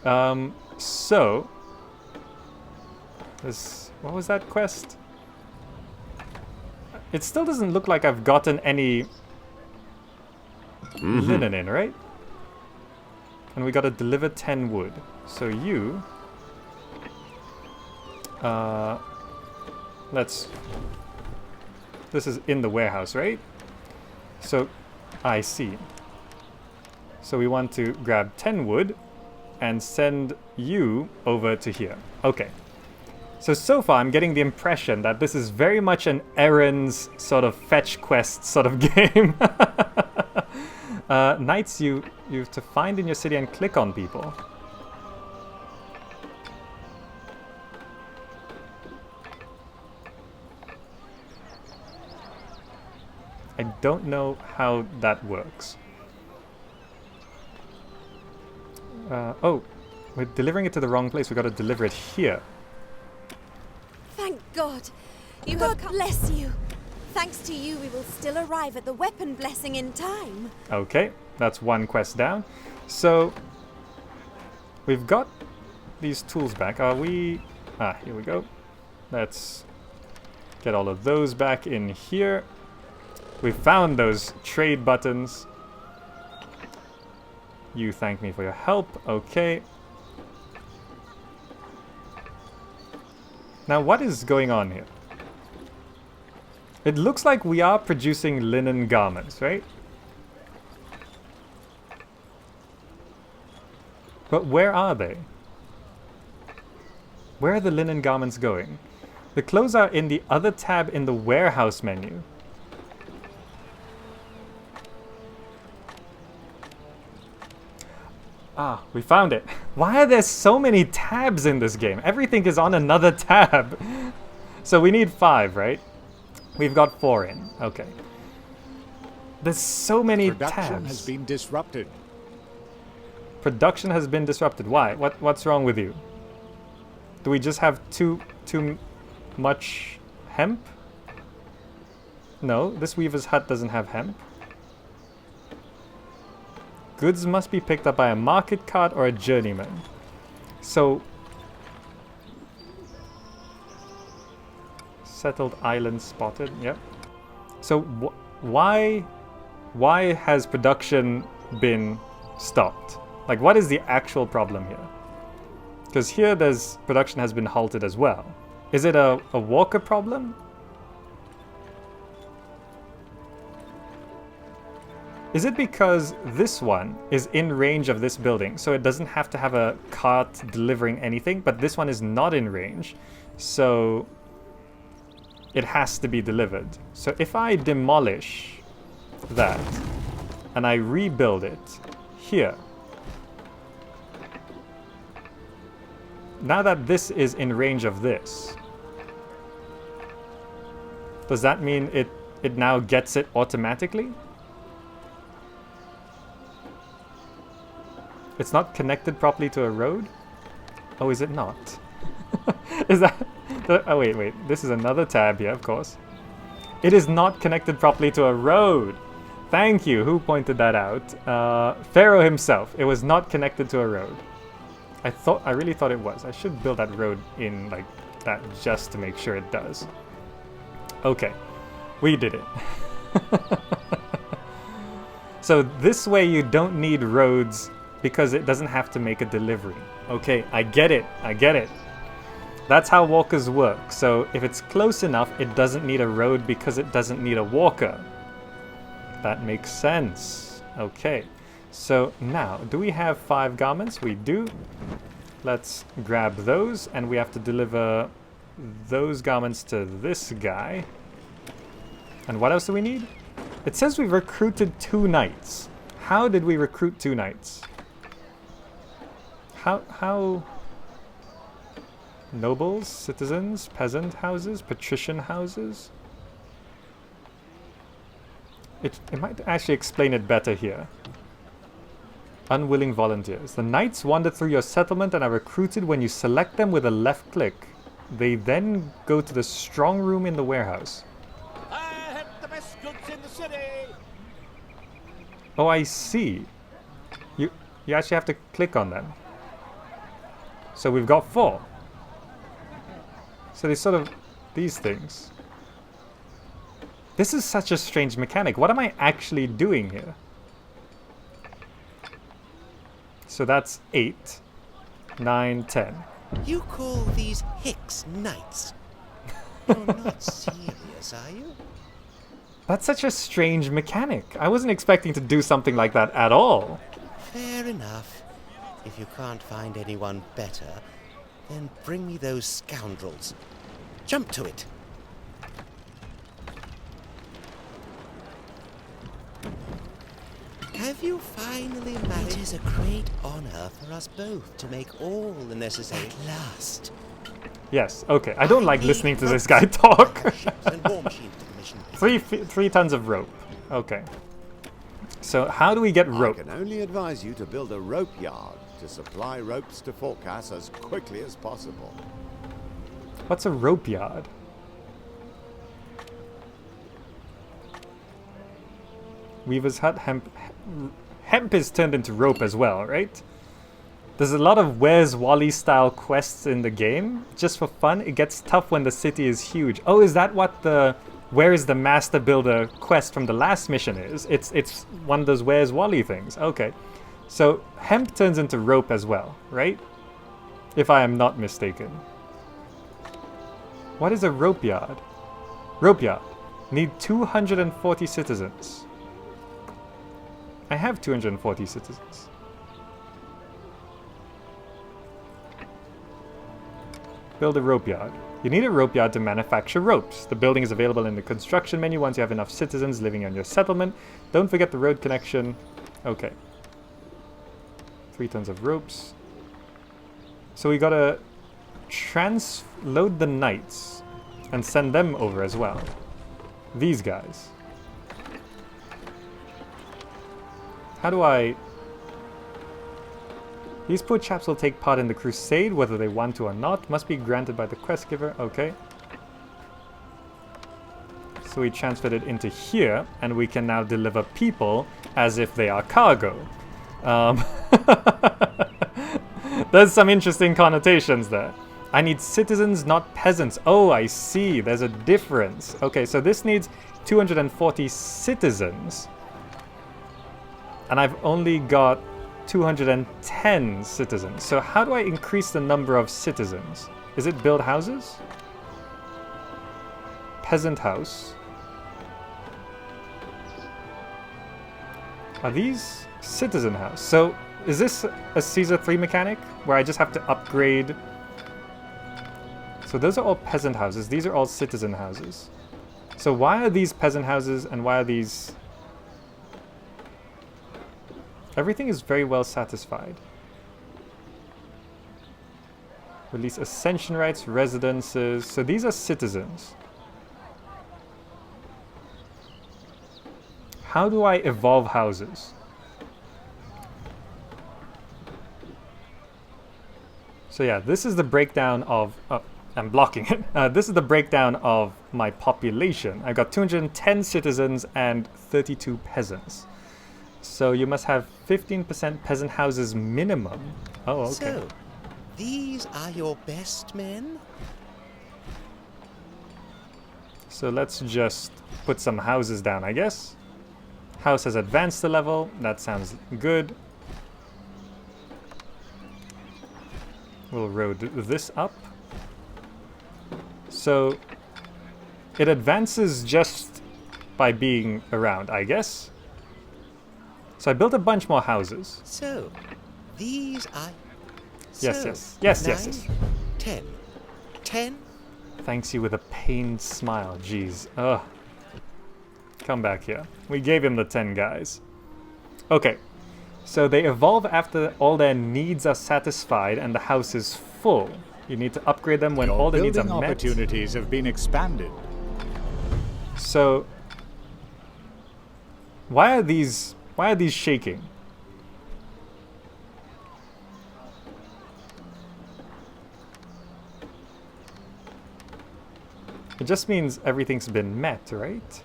A: So this, what was that quest? It still doesn't look like I've gotten any linen in, right? And we gotta deliver 10 wood. So you... let's... This is in the warehouse, right? So, I see. So we want to grab 10 wood and send you over to here. Okay. So far I'm getting the impression that this is very much an errands sort of fetch quest sort of game. Knights you have to find in your city and click on people. I don't know how that works. Oh, we're delivering it to the wrong place. We got to deliver it here.
D: Thank God. God bless you. Thanks to you, we will still arrive at the weapon blessing in time.
A: Okay, that's one quest down. So, we've got these tools back. Are we... Ah, here we go. Let's get all of those back in here. We found those trade buttons. You thank me for your help. Okay. Now, what is going on here? It looks like we are producing linen garments, right? But where are they? Where are the linen garments going? The clothes are in the other tab in the warehouse menu. Ah, we found it. Why are there so many tabs in this game? Everything is on another tab. So we need 5, right? We've got 4 in. Okay. There's so many
B: Production
A: tabs.
B: has been disrupted.
A: Production has been disrupted. Why? What's wrong with you? Do we just have too much hemp? No, this weaver's hut doesn't have hemp. Goods must be picked up by a market cart or a journeyman. So... Settled island spotted, yep. So why has production been stopped? Like, what is the actual problem here? Because here there's production has been halted as well. Is it a walker problem? Is it because this one is in range of this building, so it doesn't have to have a cart delivering anything, but this one is not in range, so it has to be delivered. So if I demolish that and I rebuild it here, now that this is in range of this, does that mean it now gets it automatically? It's not connected properly to a road? Oh, is it not? Is that... Oh, wait. This is another tab here, of course. It is not connected properly to a road. Thank you. Who pointed that out? Pharaoh himself. It was not connected to a road. I really thought it was. I should build that road in like that just to make sure it does. Okay. We did it. So this way you don't need roads because it doesn't have to make a delivery. Okay, I get it. I get it. That's how walkers work. So if it's close enough, it doesn't need a road because it doesn't need a walker. That makes sense. Okay. So now, do we have 5 garments? We do. Let's grab those, and we have to deliver those garments to this guy. And what else do we need? It says we've recruited 2 knights. How did we recruit 2 knights? How? Nobles, citizens, peasant houses, patrician houses? It might actually explain it better here. Unwilling volunteers. The knights wander through your settlement and are recruited when you select them with a left click. They then go to the strong room in the warehouse.
F: I have the best goods in the city.
A: Oh, I see. You actually have to click on them. So we've got 4. So they sort of... these things. This is such a strange mechanic. What am I actually doing here? So that's 8, 9, 10.
G: You call these Hicks knights? You're not serious, are you?
A: That's such a strange mechanic. I wasn't expecting to do something like that at all.
G: Fair enough. If you can't find anyone better, then bring me those scoundrels. Jump to it. Have you finally managed? It is a great honor for us both to make all the necessary... At last.
A: Yes, okay. I don't like listening to this guy talk.
G: and war machines to commission.
A: 3 tons of rope. Okay. So how do we get rope?
C: I can only advise you to build a rope yard to supply ropes to Forecast as quickly as possible.
A: What's a rope yard? Weaver's hut, hemp is turned into rope as well, right? There's a lot of Where's Wally style quests in the game. Just for fun, it gets tough when the city is huge. Oh, is that what the Where is the Master Builder quest from the last mission is? It's one of those Where's Wally things. Okay. So hemp turns into rope as well, right? If I am not mistaken. What is a rope yard? Rope yard. Need 240 citizens. I have 240 citizens. Build a rope yard. You need a rope yard to manufacture ropes. The building is available in the construction menu once you have enough citizens living on your settlement. Don't forget the road connection. Okay. 3 tons of ropes. So we gotta transload the knights and send them over as well. These guys. How do I... These poor chaps will take part in the crusade, whether they want to or not. Must be granted by the quest giver. Okay. So we transferred it into here, and we can now deliver people as if they are cargo. There's some interesting connotations there. I need citizens, not peasants. Oh, I see. There's a difference. Okay, so this needs 240 citizens. And I've only got 210 citizens. So how do I increase the number of citizens? Is it build houses? Peasant house. Are these citizen house? So is this a Caesar 3 mechanic where I just have to upgrade? So those are all peasant houses. These are all citizen houses. So why are these peasant houses and why are these... Everything is very well satisfied. Release ascension rights, residences. So these are citizens. How do I evolve houses? So yeah, this is the breakdown of... Oh, I'm blocking it. This is the breakdown of my population. I've got 210 citizens and 32 peasants. So you must have 15% peasant houses minimum. Oh, okay.
G: So, these are your best men?
A: So let's just put some houses down, I guess. House has advanced a level. That sounds good. We'll road this up. So it advances just by being around, I guess. So I built a bunch more houses.
G: So, these are...
A: Yes,
G: So,
A: yes. Yes,
G: 9,
A: yes, yes.
G: 10. 10?
A: Thanks you with a pained smile. Jeez. Ugh. Come back here. We gave him the 10 guys. Okay. So they evolve after all their needs are satisfied and the house is full. You need to upgrade them when
B: Your
A: all the needs are
B: building
A: met.
B: opportunities have been expanded.
A: So why are these shaking? It just means everything's been met, right?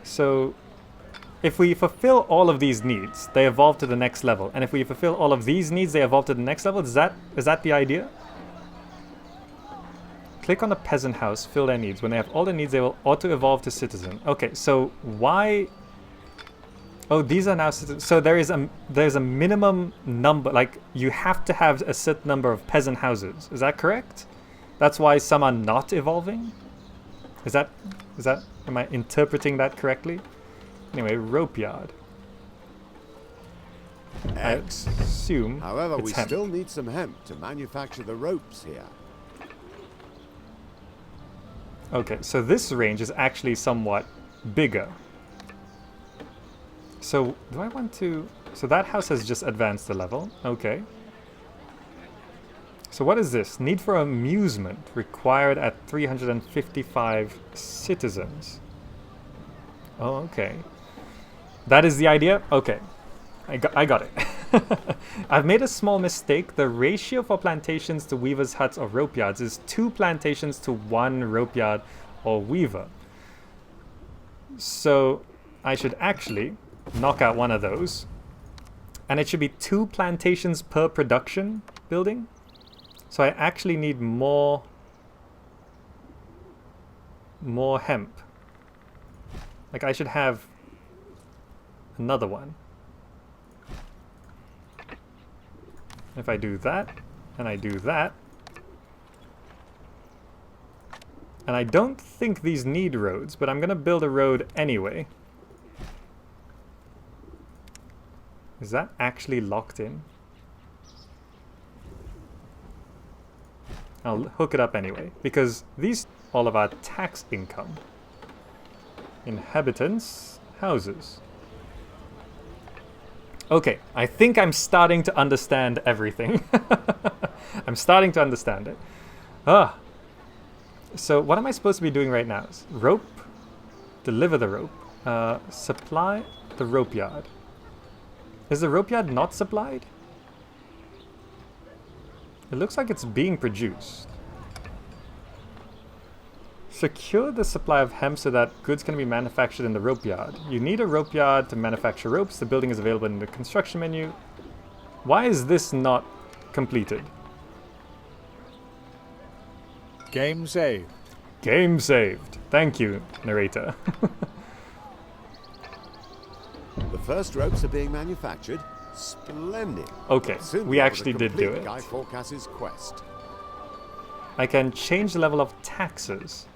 A: So if we fulfill all of these needs, they evolve to the next level. And if we fulfill all of these needs, they evolve to the next level. Is that the idea? Click on the peasant house, fill their needs. When they have all their needs, they will auto-evolve to citizen. Okay, so why... Oh, these are now citizens. So there's a minimum number, like you have to have a certain number of peasant houses. Is that correct? That's why some are not evolving? Is that, am I interpreting that correctly? Anyway, rope yard. I assume
C: However,
A: it's
C: we
A: hemp.
C: still need some hemp to manufacture the ropes here.
A: Okay, so this range is actually somewhat bigger. So, do I want to... So that house has just advanced a level. Okay. So what is this? Need for amusement required at 355 citizens. Oh, okay. That is the idea? Okay. I got it. I've made a small mistake. The ratio for plantations to weavers' huts or rope yards is 2 plantations to 1 rope yard or weaver. So I should actually knock out one of those. And it should be 2 plantations per production building. So I actually need more hemp. Like I should have another one. If I do that, and I do that, and I don't think these need roads, but I'm gonna build a road anyway. Is that actually locked in? I'll hook it up anyway, because these all of our tax income. Inhabitants, houses. Okay, I think I'm starting to understand everything. I'm starting to understand it. So what am I supposed to be doing right now? Rope, deliver the rope, supply the rope yard. Is the rope yard not supplied? It looks like it's being produced. Secure the supply of hemp so that goods can be manufactured in the rope yard. You need a rope yard to manufacture ropes. The building is available in the construction menu. Why is this not completed?
B: Game saved.
A: Game saved. Thank you, narrator.
C: The first ropes are being manufactured. Splendid.
A: Okay,
C: Soon
A: we
C: we'll
A: actually did do
C: complete
A: it.
C: Guy Fawkes's quest.
A: I can change the level of taxes.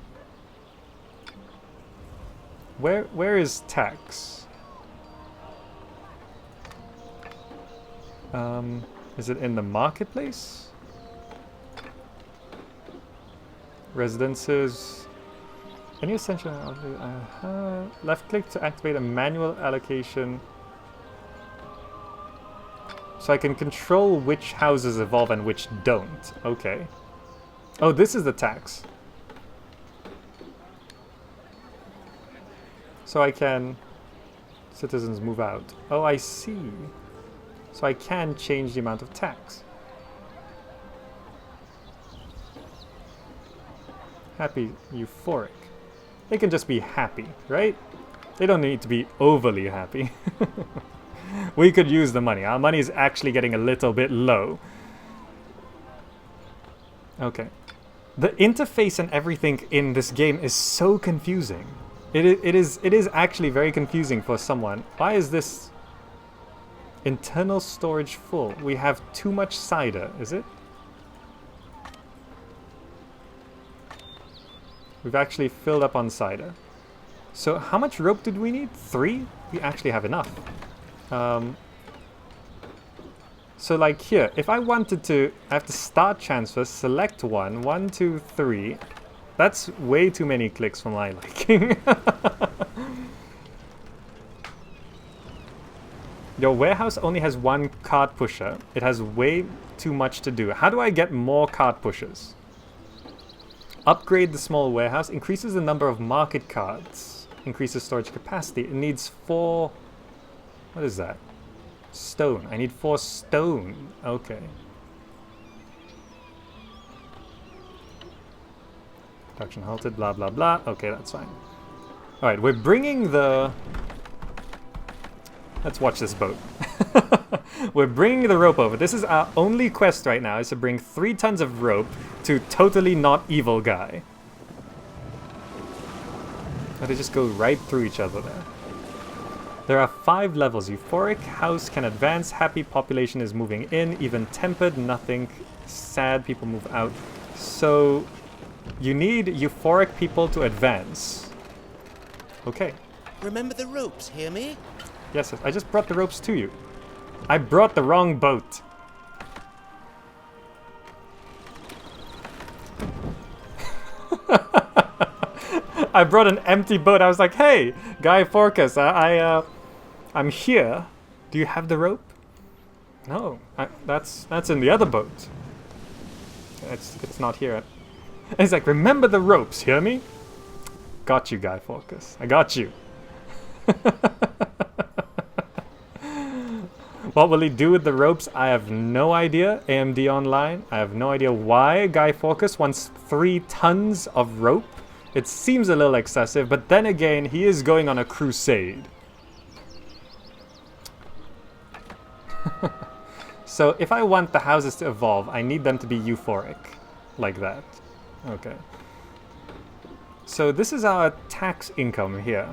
A: Where is tax? Is it in the marketplace? Residences. Any essential... left click to activate a manual allocation. So I can control which houses evolve and which don't. Okay. Oh, this is the tax. So I can... Citizens move out. Oh, I see. So I can change the amount of tax. Happy, euphoric. They can just be happy, right? They don't need to be overly happy. We could use the money. Our money is actually getting a little bit low. Okay. The interface and everything in this game is so confusing. It is actually very confusing for someone. Why is this internal storage full? We have too much cider, is it? We've actually filled up on cider. So how much rope did we need? 3? We actually have enough. So like here, if I wanted to, I have to start transfer, select one, 1, 2, 3. That's way too many clicks for my liking. Your warehouse only has 1 cart pusher. It has way too much to do. How do I get more cart pushers? Upgrade the small warehouse. Increases the number of market carts. Increases storage capacity. It needs 4... What is that? Stone. I need 4 stone. Okay. Production halted, blah, blah, blah. Okay, that's fine. Alright, we're bringing the... Let's watch this boat. We're bringing the rope over. This is our only quest right now, is to bring 3 tons of rope to totally not evil guy. Oh, they just go right through each other there. There are 5 levels. Euphoric, house can advance, happy, population is moving in, even tempered, nothing, sad, people move out. So you need euphoric people to advance. Okay.
G: Remember the ropes, hear me?
A: Yes, I just brought the ropes to you. I brought the wrong boat. I brought an empty boat. I was like, hey, Guy Forcas, I'm here. Do you have the rope? No, that's in the other boat. It's not here. It's like, remember the ropes, hear me? Got you, Guy Forcas. I got you. What will he do with the ropes? I have no idea. AMD Online. I have no idea why Guy Forcas wants 3 tons of rope. It seems a little excessive, but then again, he is going on a crusade. So if I want the houses to evolve, I need them to be euphoric. Like that. Okay. So this is our tax income here,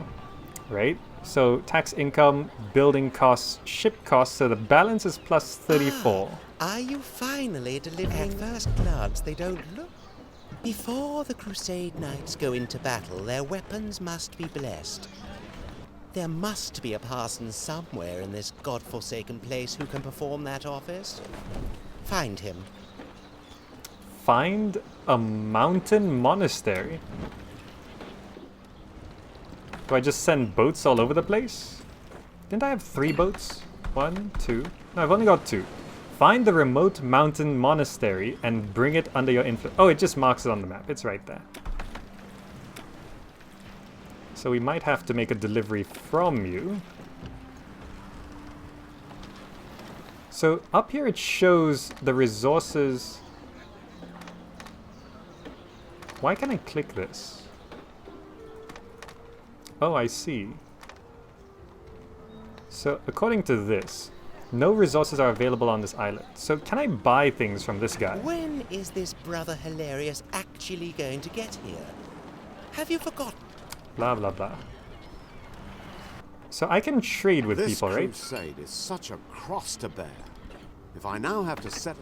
A: right? So tax income, building costs, ship costs, so the balance is plus 34.
G: Are you finally delivering? At first glance, they don't look. Before the Crusade Knights go into battle, their weapons must be blessed. There must be a parson somewhere in this godforsaken place who can perform that office. Find him.
A: Find a mountain monastery? Do I just send boats all over the place? Didn't I have 3 boats? 1, 2... No, I've only got 2. Find the remote mountain monastery and bring it under your influence. Oh, it just marks it on the map. It's right there. So we might have to make a delivery from you. So up here it shows the resources. Why can't I click this? Oh, I see. So, according to this, no resources are available on this island. So, can I buy things from this guy?
G: When is this brother Hilarious actually going to get here? Have you forgotten?
A: Blah, blah, blah. So, I can trade with people, right?
C: This crusade is such a cross to bear. If I now have to set...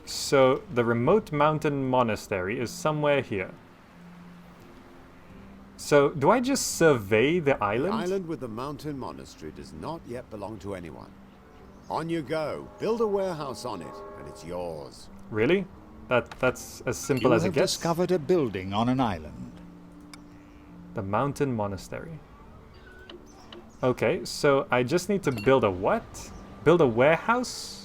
A: So, the remote mountain monastery is somewhere here. So, do I just survey the island?
C: The island with the mountain monastery does not yet belong to anyone. On you go. Build a warehouse on it, and it's yours.
A: Really? That's as simple as it
B: You have
A: gets?
B: discovered a building on an island.
A: The mountain monastery. Okay, so I just need to build a what? Build a warehouse?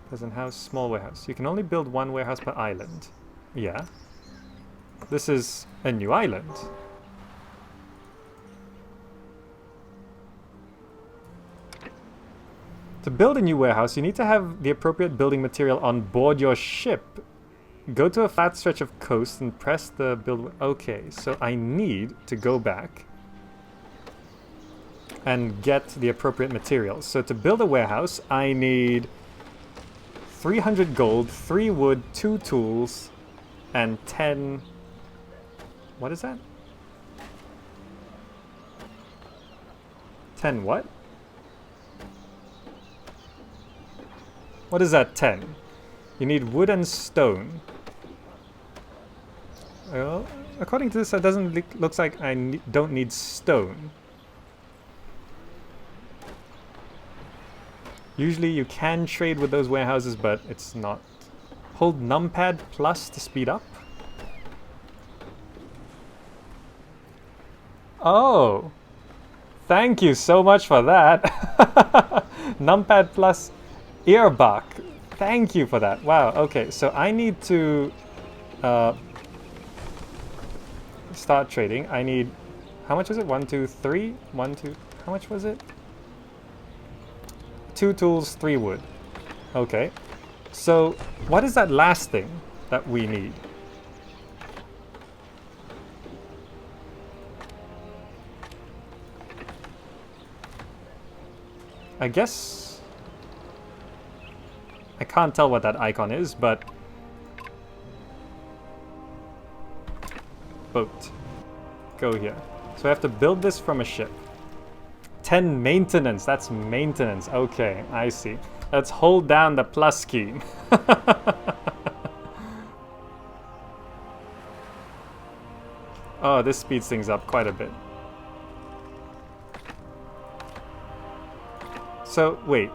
A: Peasant house, small warehouse. You can only build 1 warehouse per island. Yeah. This is a new island. To build a new warehouse, you need to have the appropriate building material on board your ship. Go to a flat stretch of coast and press the build... Okay, so I need to go back. and get the appropriate materials. So to build a warehouse, I need 300 gold, 3 wood, 2 tools, and 10... What is that? 10 what? What is that 10? You need wood and stone. Well, according to this, it doesn't looks like I don't need stone. Usually you can trade with those warehouses, but it's not. Hold numpad plus to speed up. Oh, thank you so much for that. Numpad plus earbach. Thank you for that. Wow, okay, so I need to start trading. I need, how much was it? 1, 2, 3? 1, 2, how much was it? 2 tools, 3 wood. Okay. So, what is that last thing that we need? I guess... I can't tell what that icon is, but... Boat. Go here. So I have to build this from a ship. 10 maintenance, that's maintenance. Okay, I see. Let's hold down the plus key. Oh, this speeds things up quite a bit. So, wait.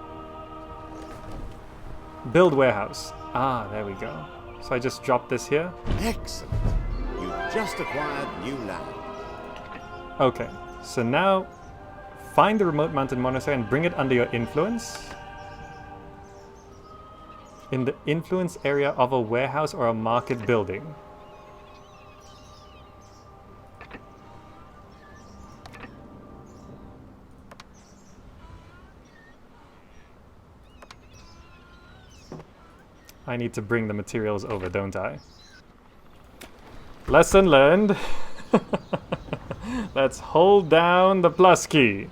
A: Build warehouse. Ah, there we go. So I just drop this here.
C: Excellent. You've just acquired new land.
A: Okay, so now find the remote mountain monastery and bring it under your influence. In the influence area of a warehouse or a market building. I need to bring the materials over, don't I? Lesson learned. Let's hold down the plus key.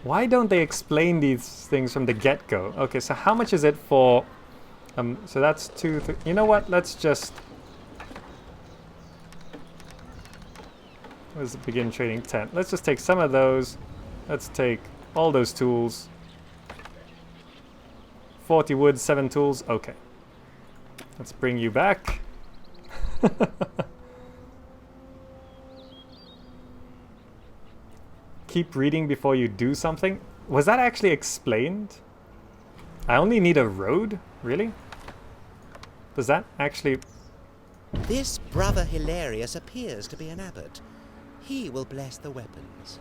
A: Why don't they explain these things from the get-go? Okay, so how much is it for... so that's 2, 3... You know what? Let's just... Let's begin trading 10. Let's just take some of those. Let's take all those tools. 40 wood, 7 tools. Okay. Let's bring you back. Keep reading before you do something. Was that actually explained? I only need a road? Really? Does that actually...
G: This brother Hilarious appears to be an abbot. He will bless the weapons.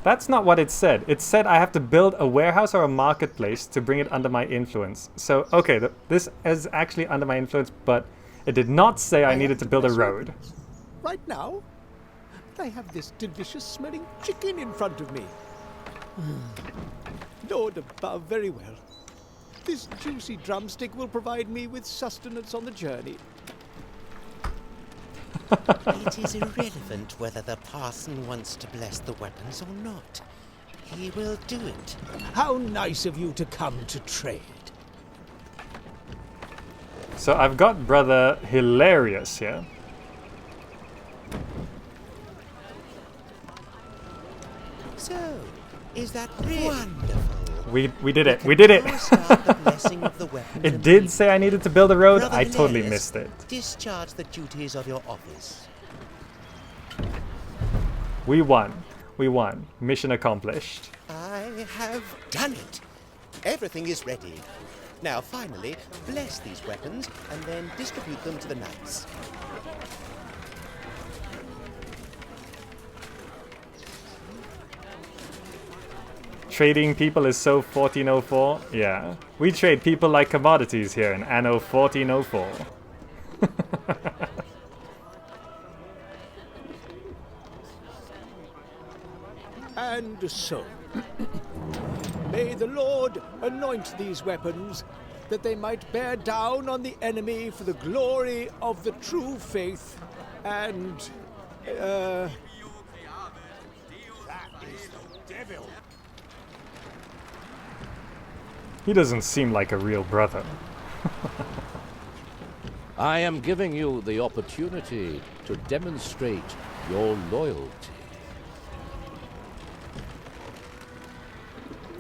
A: That's not what it said. It said I have to build a warehouse or a marketplace to bring it under my influence. So, okay, this is actually under my influence, but it did not say I needed to build a road.
H: Right now, I have this delicious-smelling chicken in front of me. Lord above, very well. This juicy drumstick will provide me with sustenance on the journey.
G: It is irrelevant whether the parson wants to bless the weapons or not. He will do it.
H: How nice of you to come to trade.
A: So I've got Brother Hilarious here.
G: So, is that really wonderful?
A: We did it. We did it.
G: The blessing of the weapons
A: It did say I needed to build a road.
G: Brother
A: I totally
G: Hilarious,
A: missed it.
G: Discharge the duties of your office.
A: We won. We won. Mission accomplished.
G: I have done it. Everything is ready. Now, finally, bless these weapons and then distribute them to the knights.
A: Trading people is so 1404. Yeah. We trade people like commodities here in Anno 1404.
H: And so, may the Lord anoint these weapons that they might bear down on the enemy for the glory of the true faith, and, That is the devil.
A: He doesn't seem like a real brother.
I: I am giving you the opportunity to demonstrate your loyalty.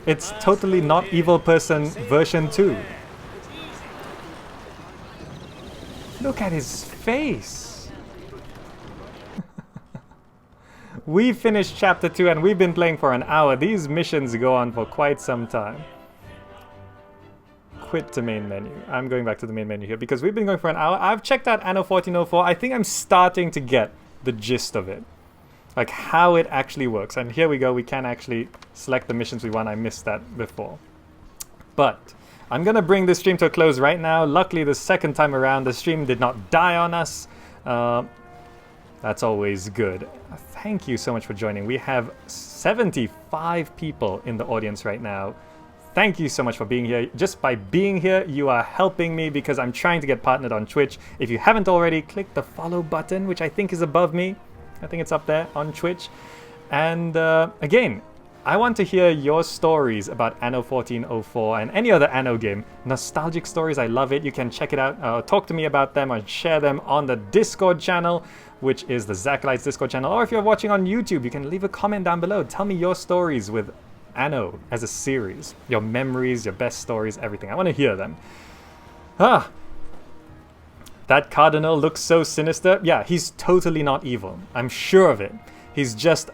A: It's totally not Evil Person version 2. Look at his face. We finished chapter 2 and we've been playing for an hour. These missions go on for quite some time. Quit to main menu. I'm going back to the main menu here because we've been going for an hour. I've checked out Anno 1404. I think I'm starting to get the gist of it. Like how it actually works. And here we go. We can actually select the missions we want. I missed that before. But I'm going to bring this stream to a close right now. Luckily, the second time around, the stream did not die on us. That's always good. Thank you so much for joining. We have 75 people in the audience right now. Thank you so much for being here. Just by being here, you are helping me because I'm trying to get partnered on Twitch. If you haven't already, click the follow button, which I think is above me. I think it's up there on Twitch. And again, I want to hear your stories about Anno 1404 and any other Anno game. Nostalgic stories, I love it. You can check it out, talk to me about them, or share them on the Discord channel, which is the Zachalites Discord channel. Or if you're watching on YouTube, you can leave a comment down below. Tell me your stories with Anno as a series. Your memories, your best stories, everything. I want to hear them. That cardinal looks so sinister. Yeah, he's totally not evil. I'm sure of it. He's just,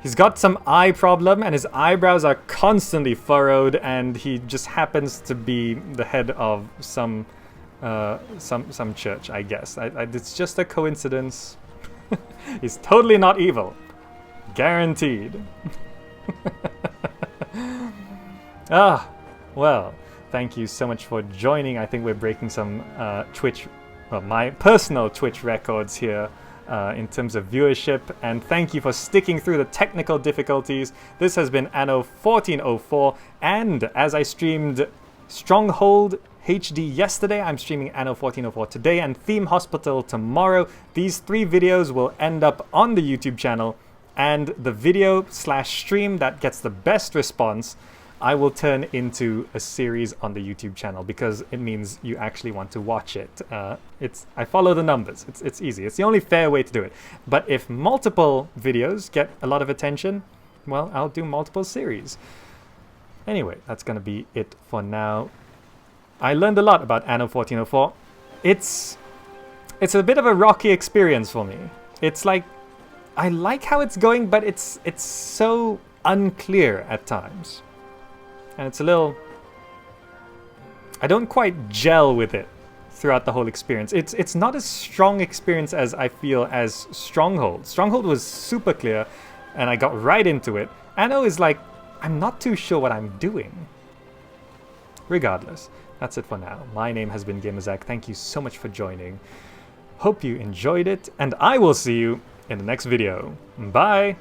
A: he's got some eye problem and his eyebrows are constantly furrowed and he just happens to be the head of some church, I guess. It's just a coincidence. He's totally not evil. Guaranteed. Well, thank you so much for joining. I think we're breaking some Twitch, well, my personal Twitch records here in terms of viewership, and thank you for sticking through the technical difficulties. This has been Anno 1404, and as I streamed Stronghold HD yesterday, I'm streaming Anno 1404 today and Theme Hospital tomorrow. These 3 videos will end up on the YouTube channel, and the video/stream that gets the best response I will turn into a series on the YouTube channel because it means you actually want to watch it. I follow the numbers. It's easy. It's the only fair way to do it. But if multiple videos get a lot of attention, well, I'll do multiple series. Anyway, that's going to be it for now. I learned a lot about Anno 1404. It's a bit of a rocky experience for me. It's like, I like how it's going, but it's so unclear at times. And it's a little... I don't quite gel with it throughout the whole experience. It's not as strong experience as I feel as Stronghold. Stronghold was super clear, and I got right into it. Anno is like, I'm not too sure what I'm doing. Regardless, that's it for now. My name has been GamerZach. Thank you so much for joining. Hope you enjoyed it, and I will see you in the next video. Bye!